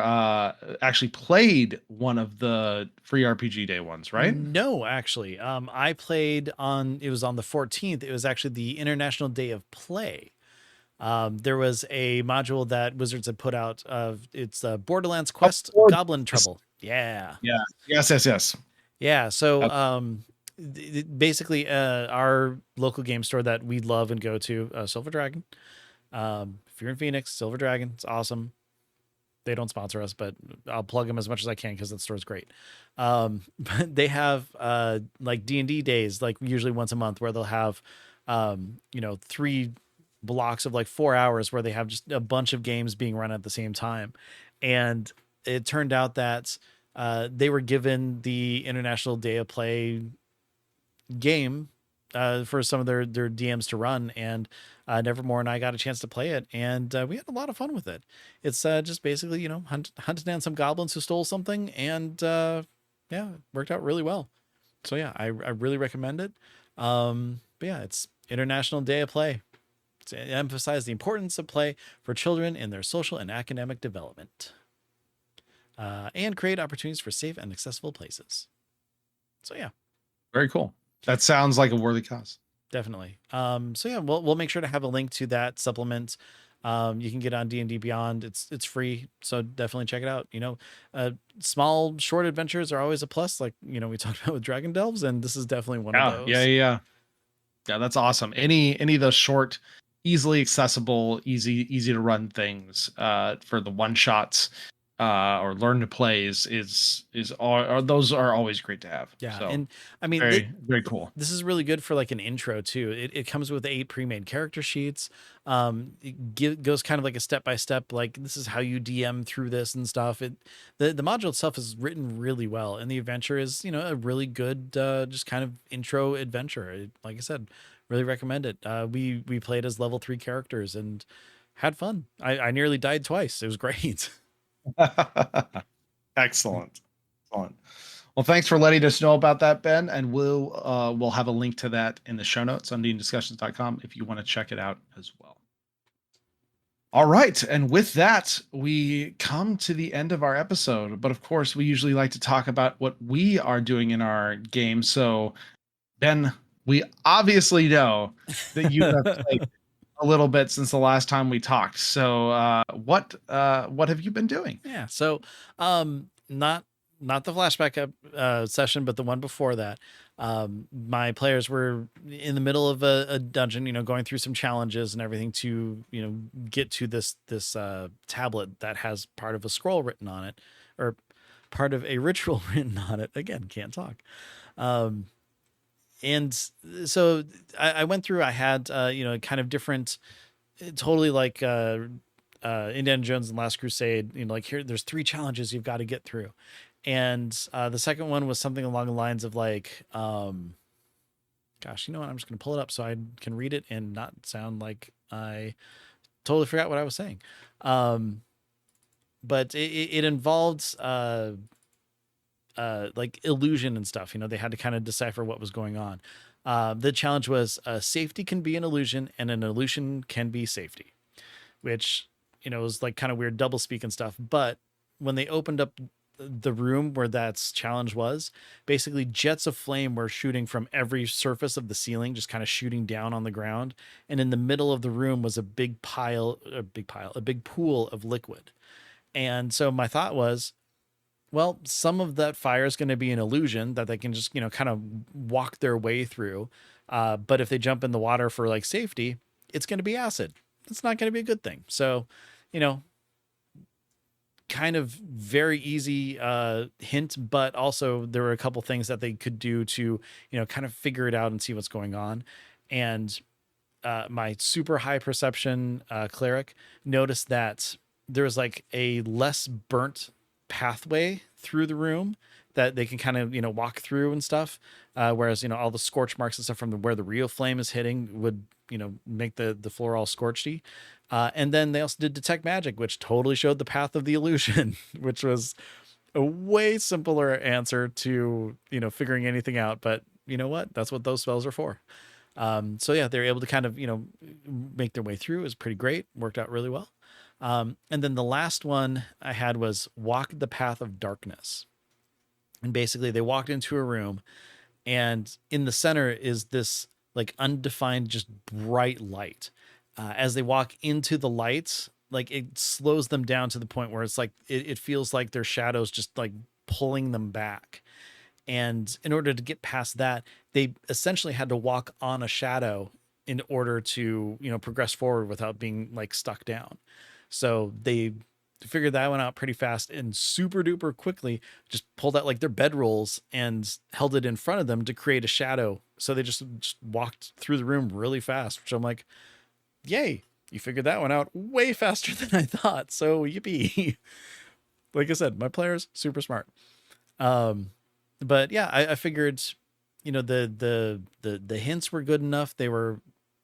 actually played one of the free RPG day ones, right? No, actually. I played it was on the 14th. It was actually the International Day of Play. There was a module that Wizards had put out of it's Borderlands Oh, Quest Lord. Goblin Trouble. Yeah. Yeah. Yes. Yeah. So, Uh, basically, our local game store that we love and go to, Silver Dragon. If you're in Phoenix, Silver Dragon, it's awesome. They don't sponsor us, but I'll plug them as much as I can because that store's great. But they have like D&D days, like usually once a month, where they'll have, 3 blocks of like 4 hours where they have just a bunch of games being run at the same time. And it turned out that they were given the International Day of Play game for some of their DMs to run, and Nevermore and I got a chance to play it, and we had a lot of fun with it. It's just basically, hunting down some goblins who stole something, and yeah, it worked out really well. So yeah, I really recommend it. But yeah, it's International Day of Play. To emphasize the importance of play for children in their social and academic development, and create opportunities for safe and accessible places. So yeah, Very cool. That sounds like a worthy cause. definitely. So yeah, we'll make sure to have a link to that supplement. You can get on D&D Beyond. It's free, so definitely check it out. Small short adventures are always a plus, like we talked about with Dragon Delves, and this is definitely one of Yeah, those. yeah. That's awesome. Any of those short, easily accessible, easy to run things for the one shots or learn to play those are always great to have. Yeah, So and I mean, very cool. this is really good for like an intro too. It comes with 8 pre-made character sheets. Goes kind of like a step by step, like this is how you DM through this and stuff. The module itself is written really well, and the adventure is a really good just kind of intro adventure. Like I said, really recommend it. We played as level 3 characters and had fun. I nearly died twice. It was great. Excellent. Excellent. Well, thanks for letting us know about that, Ben, and we'll have a link to that in the show notes on DNDiscussions.com if you want to check it out as well. All right, and with that, we come to the end of our episode. But of course, we usually like to talk about what we are doing in our game. So, Ben, we obviously know that you have played a little bit since the last time we talked. So, what have you been doing? Yeah. So, not the flashback session, but the one before that. My players were in the middle of a dungeon, going through some challenges and everything to, get to this tablet that has part of a scroll written on it, or part of a ritual written on it. Again, can't talk. And so I went through. I had kind of different, totally like Indiana Jones and Last Crusade. Like here, there's 3 challenges you've got to get through. And the second one was something along the lines of like, gosh, you know what? I'm just going to pull it up so I can read it and not sound like I totally forgot what I was saying. But it involved like illusion and stuff. They had to kind of decipher what was going on. The challenge was safety can be an illusion and an illusion can be safety, which, was like kind of weird double speak and stuff. But when they opened up the room where that challenge was, basically jets of flame were shooting from every surface of the ceiling, just kind of shooting down on the ground. And in the middle of the room was a big pool of liquid. And so my thought was, well, some of that fire is going to be an illusion that they can just, kind of walk their way through. But if they jump in the water for like safety, it's going to be acid. It's not going to be a good thing. So, kind of very easy hint, but also there were a couple things that they could do to, kind of figure it out and see what's going on. And my super high perception cleric noticed that there was like a less burnt pathway through the room that they can kind of, walk through and stuff. Whereas, all the scorch marks and stuff from where the real flame is hitting would, make the floor all scorchy. And then they also did detect magic, which totally showed the path of the illusion, which was a way simpler answer to, figuring anything out. But you know what? That's what those spells are for. So yeah, they're able to kind of, make their way through. It was pretty great. Worked out really well. And then the last one I had was walk the path of darkness. And basically they walked into a room, and in the center is this like undefined, just bright light. As they walk into the lights, like it slows them down to the point where it's like, it feels like their shadows just like pulling them back. And in order to get past that, they essentially had to walk on a shadow in order to, progress forward without being like stuck down. So they figured that one out pretty fast and super duper quickly just pulled out like their bedrolls and held it in front of them to create a shadow. So they just walked through the room really fast, which I'm like, yay, you figured that one out way faster than I thought. So yippee. Like I said, my player's super smart. But yeah, I figured, the hints were good enough. They were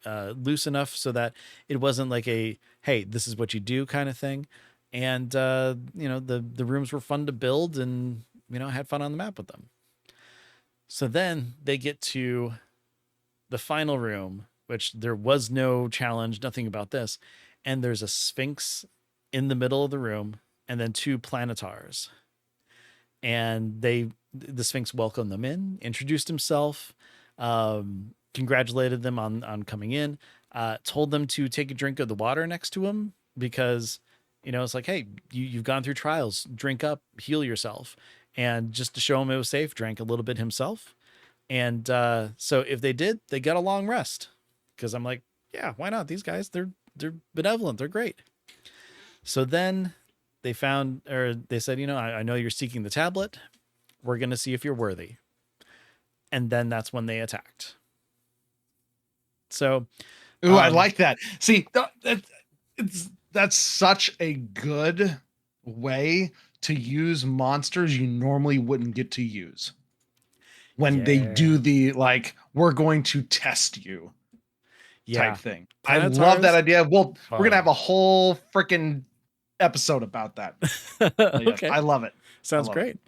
loose enough so that it wasn't like a, hey, this is what you do kind of thing. And the rooms were fun to build, and I had fun on the map with them. So then they get to the final room, which there was no challenge, nothing about this. And there's a Sphinx in the middle of the room, and then 2 planetars. And the Sphinx welcomed them in, introduced himself, congratulated them on coming in, told them to take a drink of the water next to him because, it's like, hey, you've gone through trials, drink up, heal yourself. And just to show him it was safe, drank a little bit himself. And so if they did, they got a long rest, because I'm like, yeah, why not? These guys, they're benevolent. They're great. So then they said, I know you're seeking the tablet. We're going to see if you're worthy. And then that's when they attacked. So, ooh, I like that. See, that's such a good way to use monsters you normally wouldn't get to use. When they do the, like, we're going to test you type thing. I love that idea. We're going to have a whole freaking episode about that. Okay. I love it. Sounds great.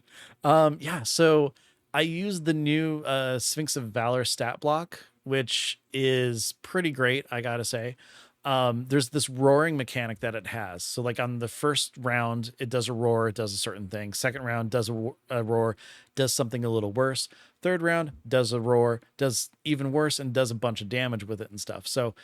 Yeah. So I used the new Sphinx of Valor stat block, which is pretty great, I gotta say. There's this roaring mechanic that it has. So like on the first round, it does a roar, it does a certain thing. Second round does a roar, does something a little worse. Third round does a roar, does even worse, and does a bunch of damage with it and stuff. So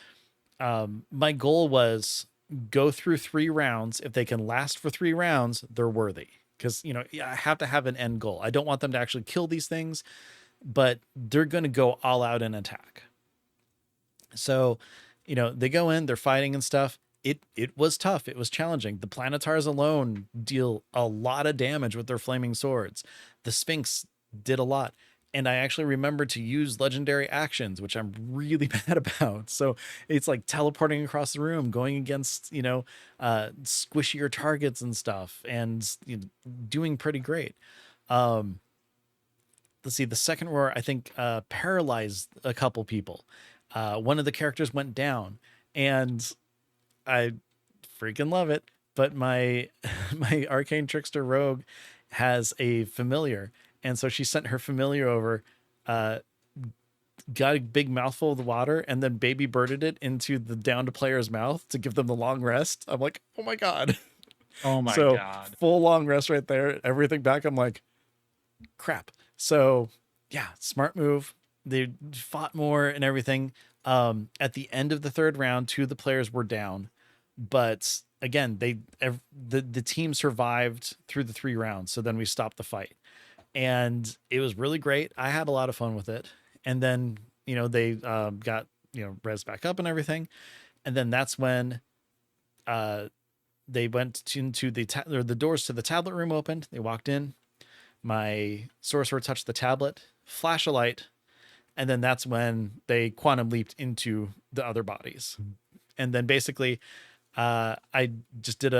my goal was go through 3 rounds. If they can last for 3 rounds, they're worthy. Because, I have to have an end goal. I don't want them to actually kill these things, but they're going to go all out and attack. So, they go in, they're fighting and stuff. It was tough. It was challenging. The planetars alone deal a lot of damage with their flaming swords. The Sphinx did a lot. And I actually remembered to use legendary actions, which I'm really bad about. So it's like teleporting across the room, going against, squishier targets and stuff, and doing pretty great. Let's see, the second roar, I think, paralyzed a couple people. One of the characters went down, and I freaking love it. But my arcane trickster rogue has a familiar. And so she sent her familiar over, got a big mouthful of the water, and then baby birded it into the downed player's mouth to give them the long rest. I'm like, oh my God. Oh my God. Full long rest right there. Everything back. I'm like, crap. So yeah, smart move. They fought more and everything. At the end of the 3rd round, 2 of the players were down, but again, the team survived through the 3 rounds. So then we stopped the fight. And it was really great. I had a lot of fun with it. And then, they got, res back up and everything. And then that's when they went into the doors to the tablet room opened. They walked in. My sorcerer touched the tablet, flash a light. And then that's when they quantum leaped into the other bodies. And then basically I just did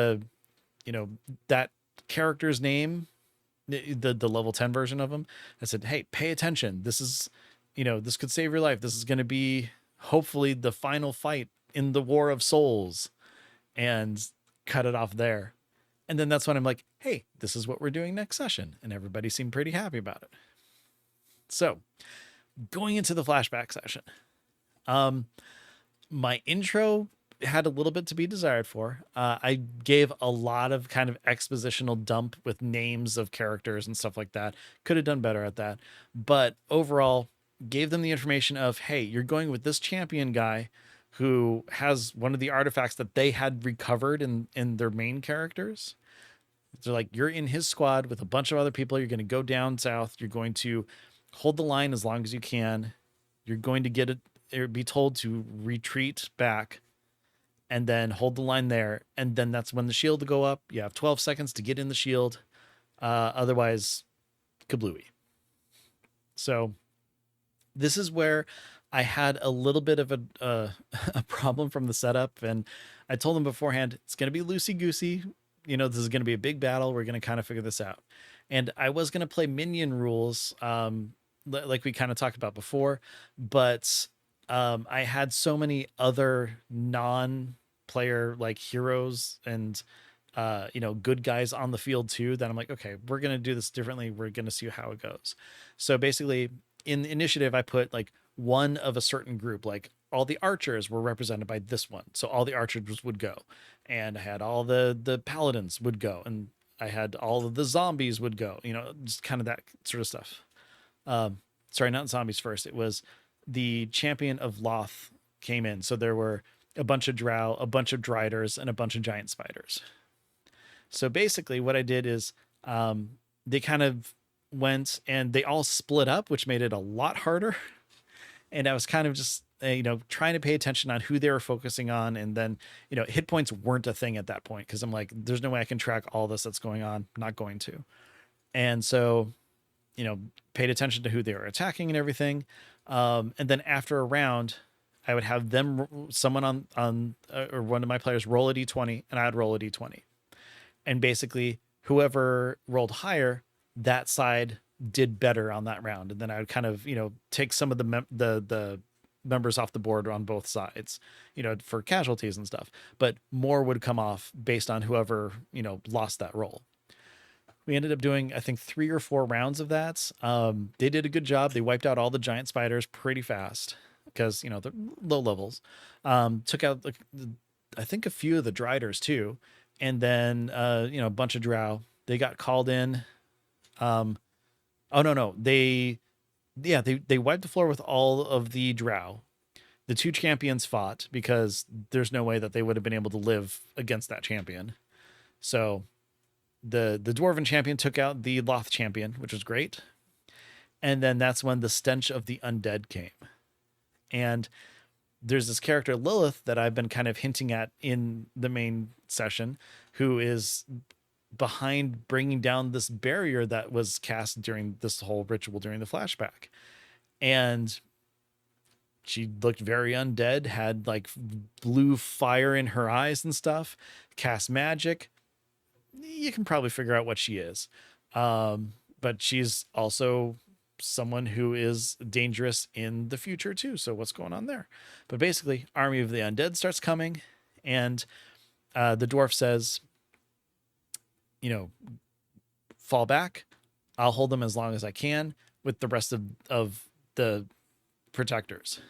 that character's name, the level 10 version of them. I said, hey, pay attention. This is, this could save your life. This is going to be hopefully the final fight in the War of Souls, and cut it off there. And then that's when I'm like, hey, this is what we're doing next session. And everybody seemed pretty happy about it. So going into the flashback session, my intro had a little bit to be desired for. I gave a lot of kind of expositional dump with names of characters and stuff like that. Could have done better at that. But overall, gave them the information of, hey, you're going with this champion guy who has one of the artifacts that they had recovered in their main characters. They're like, you're in his squad with a bunch of other people. You're going to go down south. You're going to hold the line as long as you can. You're going to get it, or be told to retreat back, and then hold the line there. And then that's when the shield will go up. You have 12 seconds to get in the shield. Otherwise, kablooey. So this is where I had a little bit of a problem from the setup, and I told them beforehand it's going to be loosey goosey. You know, this is going to be a big battle. We're going to kind of figure this out. And I was going to play minion rules, like we kind of talked about before, but I had so many other non-player like heroes and good guys on the field too that I'm like, okay, we're going to do this differently. We're going to see how it goes. So basically, in the initiative, I put like one of a certain group, like all the archers were represented by this one. So all the archers would go, and I had all the paladins would go, and I had all of the zombies would go, just kind of that sort of stuff. Sorry, not zombies first. It was the champion of Loth came in. So there were a bunch of drow, a bunch of driders, and a bunch of giant spiders. So basically what I did is they kind of went and they all split up, which made it a lot harder. And I was kind of just, trying to pay attention on who they were focusing on. And then, hit points weren't a thing at that point because I'm like, there's no way I can track all this that's going on. I'm not going to. And so, paid attention to who they were attacking and everything. And then after a round, I would have someone or one of my players roll a d20 and I'd roll a d20. And basically whoever rolled higher, that side did better on that round. And then I would kind of, take some of the members off the board on both sides, for casualties and stuff, but more would come off based on whoever, lost that roll. We ended up doing, I think, 3 or 4 rounds of that. They did a good job. They wiped out all the giant spiders pretty fast because, they're low levels. Took out, I think, a few of the driders too. And then, a bunch of drow. They got called in. Oh, no. They wiped the floor with all of the drow. The 2 champions fought because there's no way that they would have been able to live against that champion. So the dwarven champion took out the Loth champion, which was great. And then that's when the stench of the undead came. And there's this character Lilith that I've been kind of hinting at in the main session, who is behind bringing down this barrier that was cast during this whole ritual during the flashback. And she looked very undead, had like blue fire in her eyes and stuff, cast magic. You can probably figure out what she is. But she's also someone who is dangerous in the future too. So what's going on there? But basically, Army of the Undead starts coming, and the dwarf says, fall back. I'll hold them as long as I can with the rest of the protectors.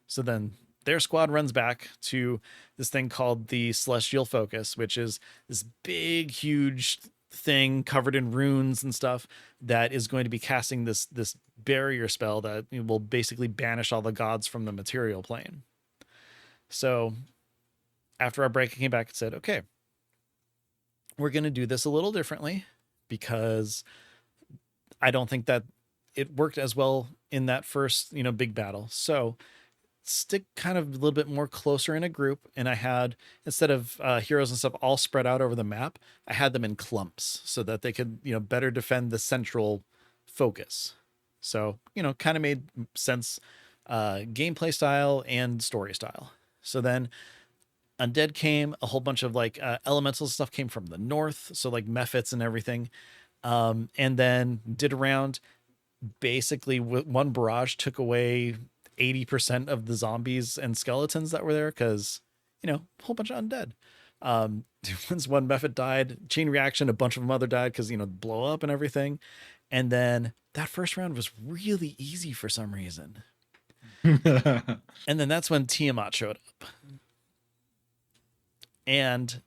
So then their squad runs back to this thing called the Celestial Focus, which is this big, huge thing covered in runes and stuff that is going to be casting this barrier spell that will basically banish all the gods from the material plane. So after our break, I came back and said, okay, we're going to do this a little differently because I don't think that it worked as well in that first, big battle. So stick kind of a little bit more closer in a group. And I had, instead of heroes and stuff all spread out over the map, I had them in clumps so that they could, better defend the central focus. So, kind of made sense, gameplay style and story style. So then undead came, a whole bunch of like elemental stuff came from the north. So like mephits and everything. And then did a round. Basically, one barrage took away 80% of the zombies and skeletons that were there because, a whole bunch of undead. Once one mephit died, chain reaction, a bunch of them other died because, blow up and everything. And then that first round was really easy for some reason. And then that's when Tiamat showed up. And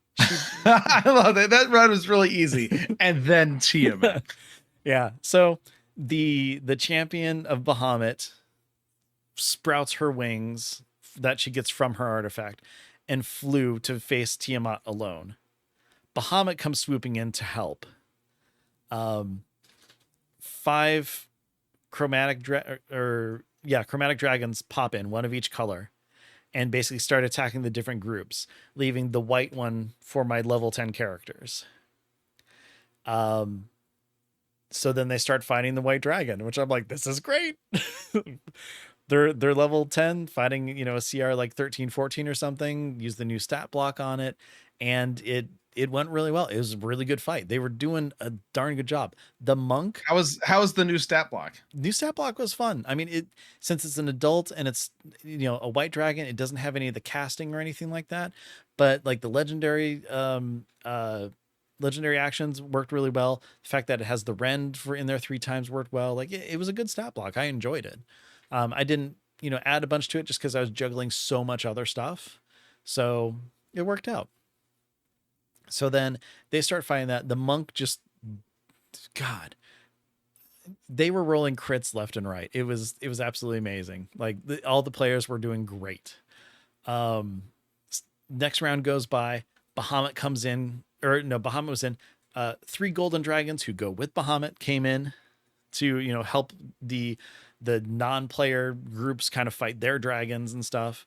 I love that. That round was really easy. And then Tiamat. Yeah. So the champion of Bahamut sprouts her wings that she gets from her artifact and flew to face Tiamat alone. Bahamut comes swooping in to help. 5 chromatic dragons pop in, one of each color, and basically start attacking the different groups, leaving the white one for my level 10 characters. So then they start fighting the white dragon, which I'm like, this is great. they're level 10 fighting, a CR like 13, 14 or something, use the new stat block on it, and it went really well. It was a really good fight. They were doing a darn good job. The monk How is the new stat block? new stat block was fun. I mean, since it's an adult and it's a white dragon, it doesn't have any of the casting or anything like that. But like the legendary actions worked really well. The fact that it has the rend for in there 3 times worked well. Like it was a good stat block. I enjoyed it. I didn't add a bunch to it just because I was juggling so much other stuff. So it worked out. So then they start fighting that. The monk just, God, they were rolling crits left and right. It was absolutely amazing. Like all the players were doing great. Um, Next round goes by. Bahamut comes in, or no, Bahamut was in. 3 golden dragons who go with Bahamut came in to help the non-player groups kind of fight their dragons and stuff.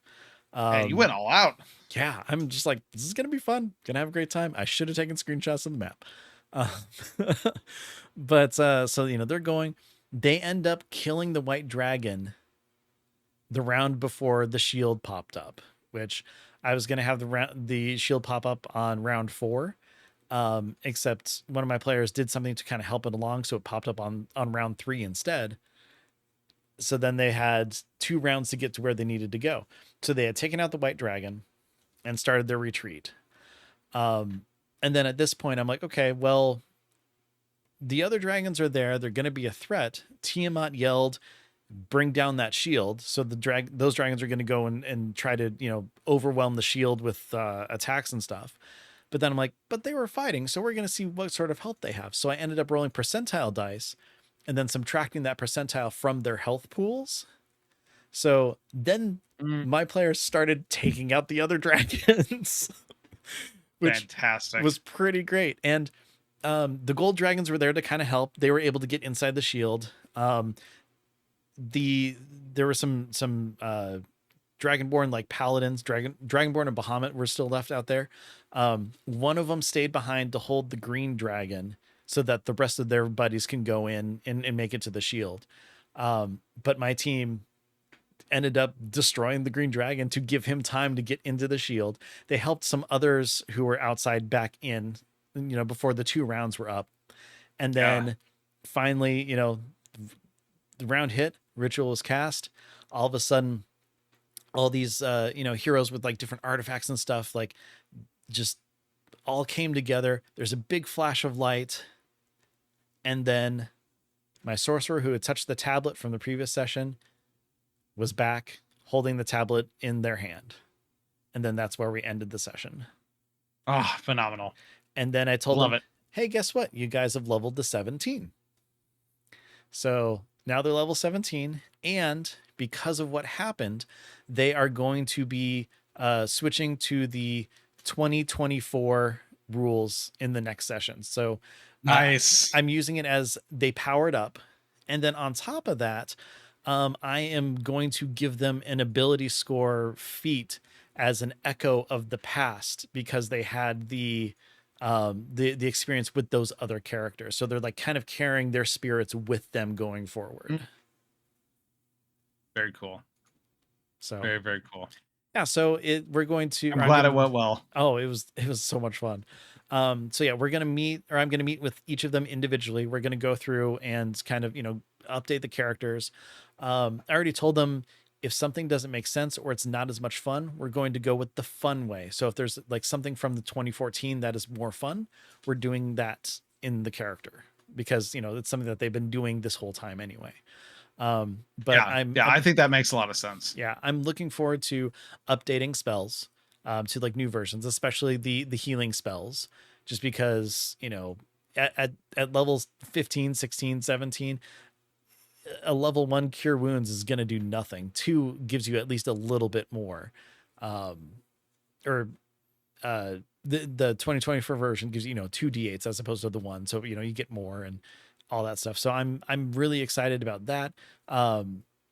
Hey, you went all out. Yeah, I'm just like, this is gonna be fun. Gonna have a great time. I should have taken screenshots of the map. Uh, but so they're going. They end up killing the white dragon the round before the shield popped up, which I was gonna have the shield pop up on round 4. Except one of my players did something to kind of help it along, so it popped up on round 3 instead. So then they had 2 rounds to get to where they needed to go. So they had taken out the white dragon and started their retreat. And then at this point, I'm like, okay, well, the other dragons are there. They're going to be a threat. Tiamat yelled, bring down that shield. So those dragons are going to go and try to, overwhelm the shield with attacks and stuff. But then I'm like, but they were fighting, so we're going to see what sort of health they have. So I ended up rolling percentile dice and then subtracting that percentile from their health pools. So then my players started taking out the other dragons, which Fantastic. was pretty great. And the gold dragons were there to kind of help. They were able to get inside the shield. There were some Dragonborn like paladins, Dragonborn and Bahamut were still left out there. One of them stayed behind to hold the green dragon so that the rest of their buddies can go in and make it to the shield. But my team ended up destroying the green dragon to give him time to get into the shield. They helped some others who were outside back in, before the 2 rounds were up. And then finally, the round hit, ritual was cast. All of a sudden, all these, heroes with like different artifacts and stuff, like just all came together. There's a big flash of light. And then my sorcerer who had touched the tablet from the previous session was back holding the tablet in their hand. And then that's where we ended the session. Oh, phenomenal. And then I told them, it. hey, guess what? You guys have leveled to 17. So now they're level 17. And because of what happened, they are going to be switching to the 2024 rules in the next session. So nice. I'm using it as they powered up. And then on top of that, I am going to give them an ability score feat as an echo of the past because they had the experience with those other characters. So they're like kind of carrying their spirits with them going forward. Very cool. So very, very cool. Yeah. So we're going to, I'm glad it went well. Oh, it was so much fun. So yeah, I'm going to meet with each of them individually. We're going to go through and kind of, update the characters. I already told them if something doesn't make sense or it's not as much fun, we're going to go with the fun way. So if there's like something from the 2014 that is more fun, we're doing that in the character because, it's something that they've been doing this whole time anyway. But I think that makes a lot of sense. Yeah. I'm looking forward to updating spells, to like new versions, especially the healing spells, just because, at levels 15, 16, 17, a level 1 cure wounds is going to do nothing. 2 gives you at least a little bit more. The 2024 version gives you, 2 d8s as opposed to the 1. So, you get more and all that stuff. So I'm really excited about that.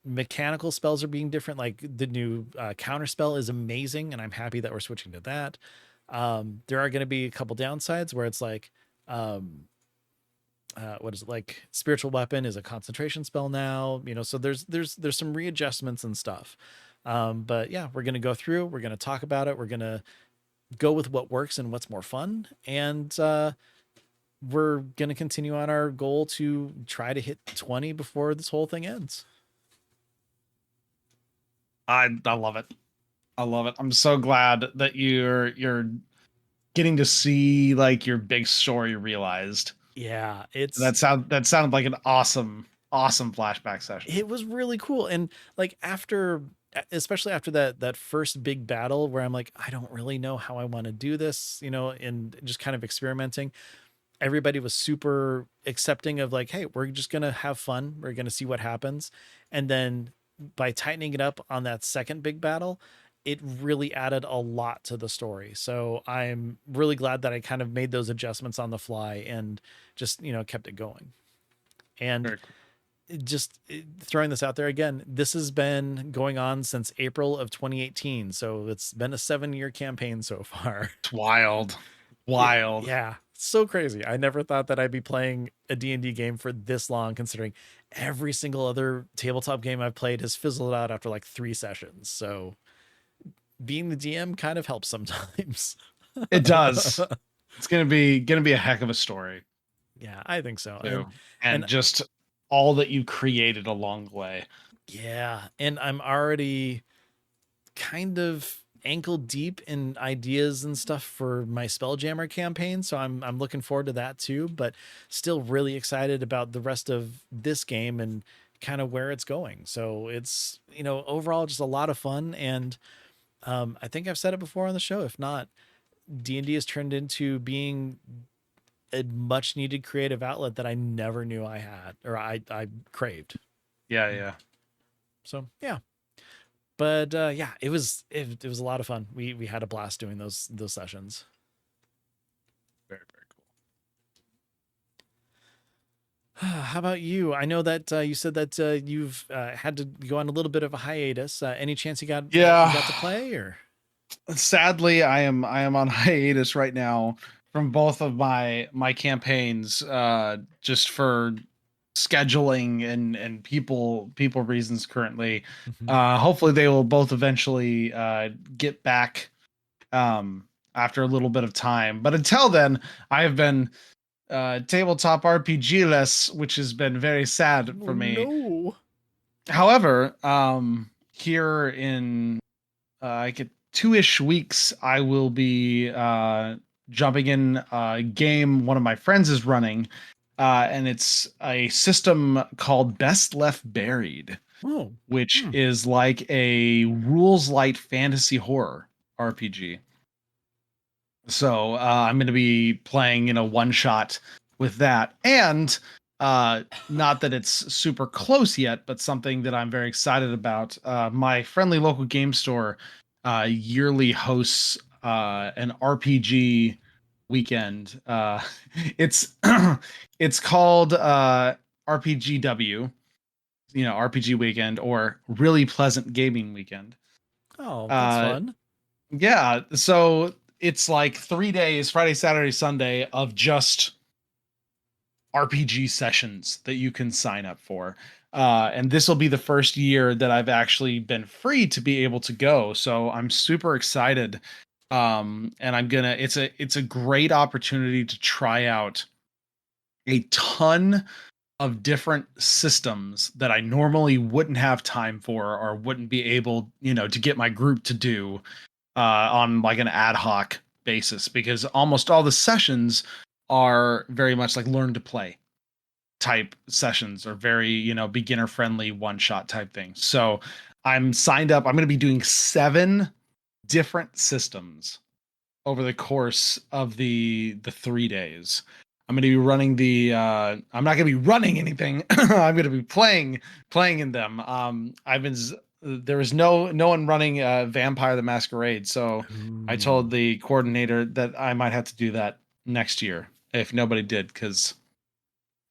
Mechanical spells are being different. Like the new counter spell is amazing. And I'm happy that we're switching to that. There are going to be a couple downsides where it's like, what is it, like spiritual weapon is a concentration spell now, so there's some readjustments and stuff. But yeah, we're going to go through, we're going to talk about it, we're going to go with what works and what's more fun, and we're going to continue on our goal to try to hit 20 before this whole thing ends. I love it. I love it. I'm so glad that you're getting to see like your big story realized. Yeah, That sounded like an awesome flashback session. it was really cool. And like especially after that first big battle where I'm like, I don't really know how I want to do this, and just kind of experimenting. Everybody was super accepting of like, hey, we're just gonna have fun, we're gonna see what happens. And then by tightening it up on that second big battle, it really added a lot to the story. So I'm really glad that I kind of made those adjustments on the fly and just kept it going. And Very cool. just throwing this out there again, this has been going on since April of 2018, so it's been a 7-year campaign so far. It's wild. Wild. Yeah, so crazy. I never thought that I'd be playing a D&D game for this long, considering every single other tabletop game I've played has fizzled out after like 3 sessions. So being the DM kind of helps sometimes. It does. It's gonna be a heck of a story Yeah, I think so. too. And And just all that you created along the way. yeah, and I'm already kind of ankle deep in ideas and stuff for my Spelljammer campaign, so I'm looking forward to that too, but still really excited about the rest of this game and kind of where it's going. So it's, overall just a lot of fun. And I think I've said it before on the show. If not, D&D has turned into being a much needed creative outlet that I never knew I had, or I craved. Yeah, yeah. So yeah. But yeah, it was a lot of fun. We had a blast doing those sessions. Very, very How about you? I know that you said that you've had to go on a little bit of a hiatus. Any chance you got cool. Yeah. you got to play, or? Sadly, I am on hiatus right now from both of my campaigns, just for scheduling and people reasons currently. Mhm. Hopefully they will both eventually get back after a little bit of time. But until then, I have been tabletop RPG less, which has been very sad Oh for me. no. However, here in like 2-ish weeks, I will be jumping in a game one of my friends is running, and it's a system called Best Left Buried, Oh. which Hmm. is like a rules light fantasy horror RPG. So I'm going to be playing, one shot with that, and not that it's super close yet, but something that I'm very excited about. My friendly local game store yearly hosts an RPG weekend. It's it's called RPGW, RPG weekend, or Really Pleasant Gaming Weekend. Oh, that's Uh, fun. yeah, so it's like 3 days, Friday, Saturday, Sunday, of just RPG sessions that you can sign up for. And this will be the first year that I've actually been free to be able to go. So I'm super excited. And it's a great opportunity to try out a ton of different systems that I normally wouldn't have time for or wouldn't be able, to get my group to do on like an ad hoc basis, because almost all the sessions are very much like learn to play type sessions, or very, beginner friendly one shot type things. So I'm signed up. I'm going to be doing 7 different systems over the course of the 3 days. I'm going to be running I'm not going to be running anything. I'm going to be playing in them. There was no one running Vampire the Masquerade, so I told Ooh. the coordinator that I might have to do that next year if nobody did, because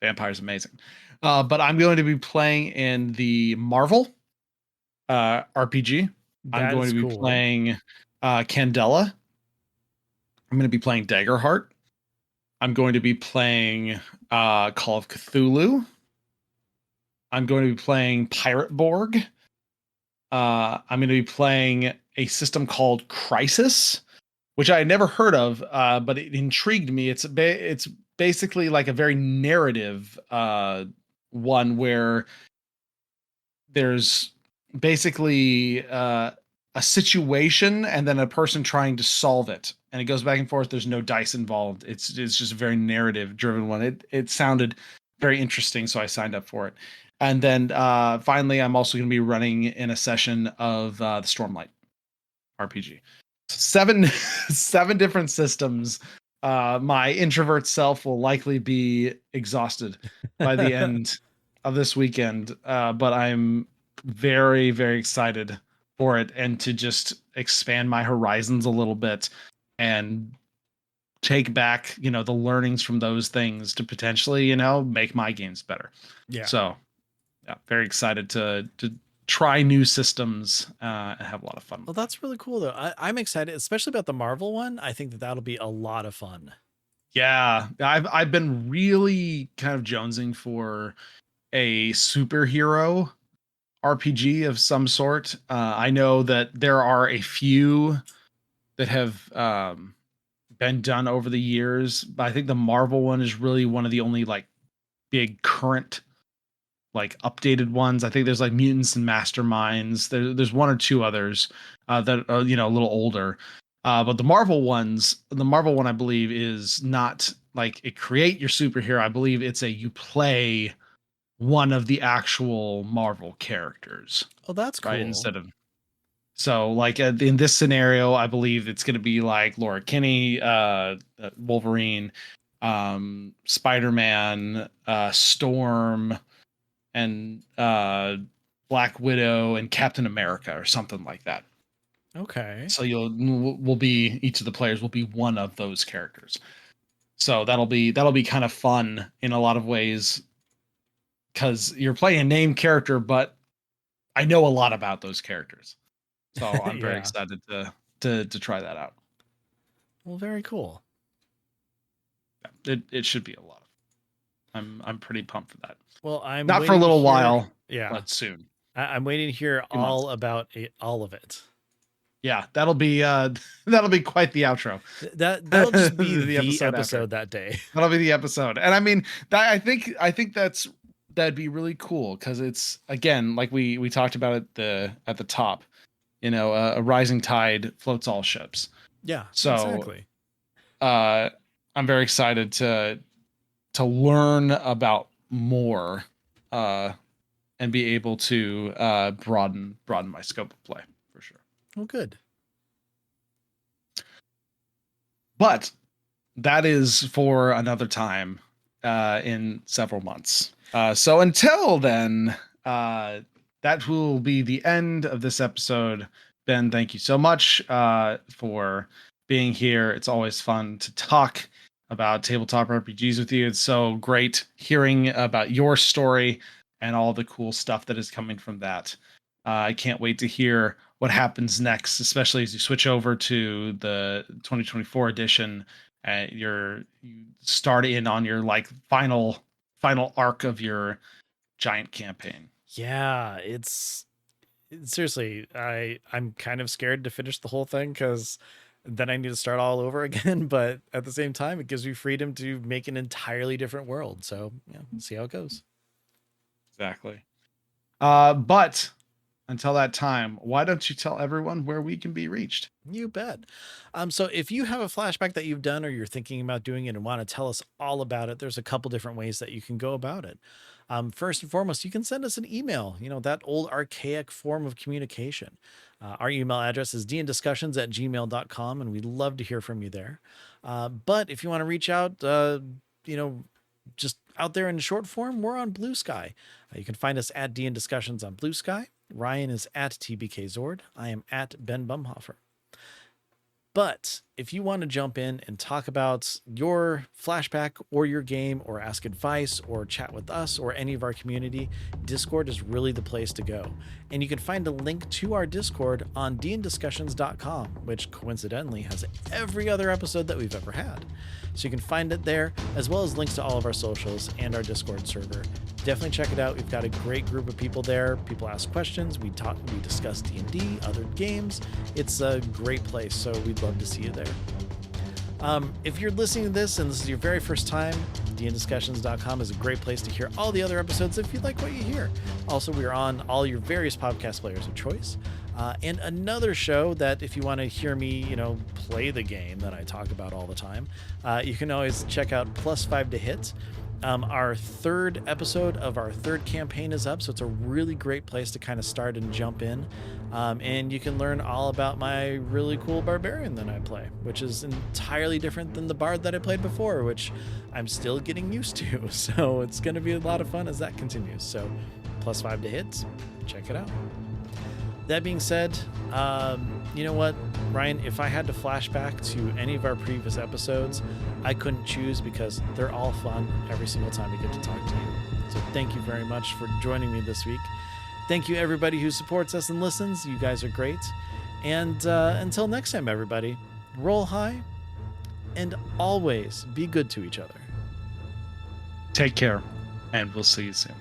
Vampire's amazing. But I'm going to be playing in the Marvel RPG. I'm That going is to be cool. playing Candela. I'm going to be playing Daggerheart. I'm going to be playing Call of Cthulhu. I'm going to be playing Pirate Borg. I'm going to be playing a system called Crisis, which I had never heard of, but it intrigued me. It's basically like a very narrative one where there's basically a situation and then a person trying to solve it, and it goes back and forth. There's no dice involved. It's just a very narrative driven one. It sounded very interesting, so I signed up for it. And then finally, I'm also going to be running in a session of the Stormlight RPG. Seven seven different systems. My introvert self will likely be exhausted by the end of this weekend, but I'm very, very excited for it and to just expand my horizons a little bit and take back, the learnings from those things to potentially, make my games better. Yeah. So, yeah, very excited to try new systems and have a lot of fun. Well, that's really cool though. I'm excited, especially about the Marvel one. I think that that'll be a lot of fun. Yeah, I've been really kind of jonesing for a superhero RPG of some sort. I know that there are a few that have been done over the years, but I think the Marvel one is really one of the only like big current like updated ones. I think there's like Mutants and Masterminds. There's one or two others that are a little older. But the Marvel one I believe is not like it create your superhero. I believe it's a you play one of the actual Marvel characters, Oh, that's right? cool. Instead of so like in this scenario, I believe it's going to be like Laura Kinney, Wolverine, Spider-Man, Storm, and Black Widow and Captain America or something like that. Okay. So will be each of the players will be one of those characters. So that'll be kind of fun in a lot of ways because you're playing a named character, but I know a lot about those characters. So I'm very Yeah. excited to try that out. Well, very cool. It should be a lot of I'm pretty pumped for that. Well, I'm Not for a waiting to little hear. while, Yeah. but soon. I'm waiting to hear Few months. all about all of it. Yeah, that'll be that'll be quite the outro. That'll just be The the episode after. episode that day. That'll be the episode. And I mean, that I think that'd be really cool because it's again like we talked about at the top. A rising tide floats all ships. Yeah, So exactly. I'm very excited to learn about more and be able to broaden my scope of play for sure. Well, good. But that is for another time in several months. So until then, that will be the end of this episode. Ben, thank you so much for being here. It's always fun to talk about tabletop RPGs with you. It's so great hearing about your story and all the cool stuff that is coming from that. I can't wait to hear what happens next, especially as you switch over to the 2024 edition. You start in on your like final arc of your giant campaign. Yeah, it's seriously, I'm kind of scared to finish the whole thing because then I need to start all over again. But at the same time, it gives me freedom to make an entirely different world. So yeah, see how it goes. Exactly. But until that time, why don't you tell everyone where we can be reached? You bet. So if you have a flashback that you've done or you're thinking about doing it and want to tell us all about it, there's a couple different ways that you can go about it. First and foremost, you can send us an email, that old archaic form of communication. Our email address is dndiscussions@gmail.com, and we'd love to hear from you there. But if you want to reach out, just out there in short form, we're on Blue Sky. You can find us at DN Discussions on Blue Sky. Ryan is at TBK Zord. I am at Ben Bumhofer. But if you want to jump in and talk about your flashback or your game, or ask advice or chat with us or any of our community, Discord is really the place to go. And you can find a link to our Discord on dndiscussions.com, which coincidentally has every other episode that we've ever had. So you can find it there, as well as links to all of our socials and our Discord server. Definitely check it out. We've got a great group of people there. People ask questions. We discuss D&D, other games. It's a great place, so we'd love to see you there. If you're listening to this and this is your very first time, dndiscussions.com is a great place to hear all the other episodes if you like what you hear. Also, we are on all your various podcast players of choice. And another show that if you want to hear me, play the game that I talk about all the time, you can always check out +5 to Hit. Our third episode of our third campaign is up, so it's a really great place to kind of start and jump in. And you can learn all about my really cool barbarian that I play, which is entirely different than the bard that I played before, which I'm still getting used to. So it's going to be a lot of fun as that continues. So +5 to Hit, check it out. That being said, you know what, Ryan, if I had to flashback to any of our previous episodes, I couldn't choose because they're all fun every single time we get to talk to you. So thank you very much for joining me this week. Thank you, everybody who supports us and listens. You guys are great. And until next time, everybody, roll high and always be good to each other. Take care, and we'll see you soon.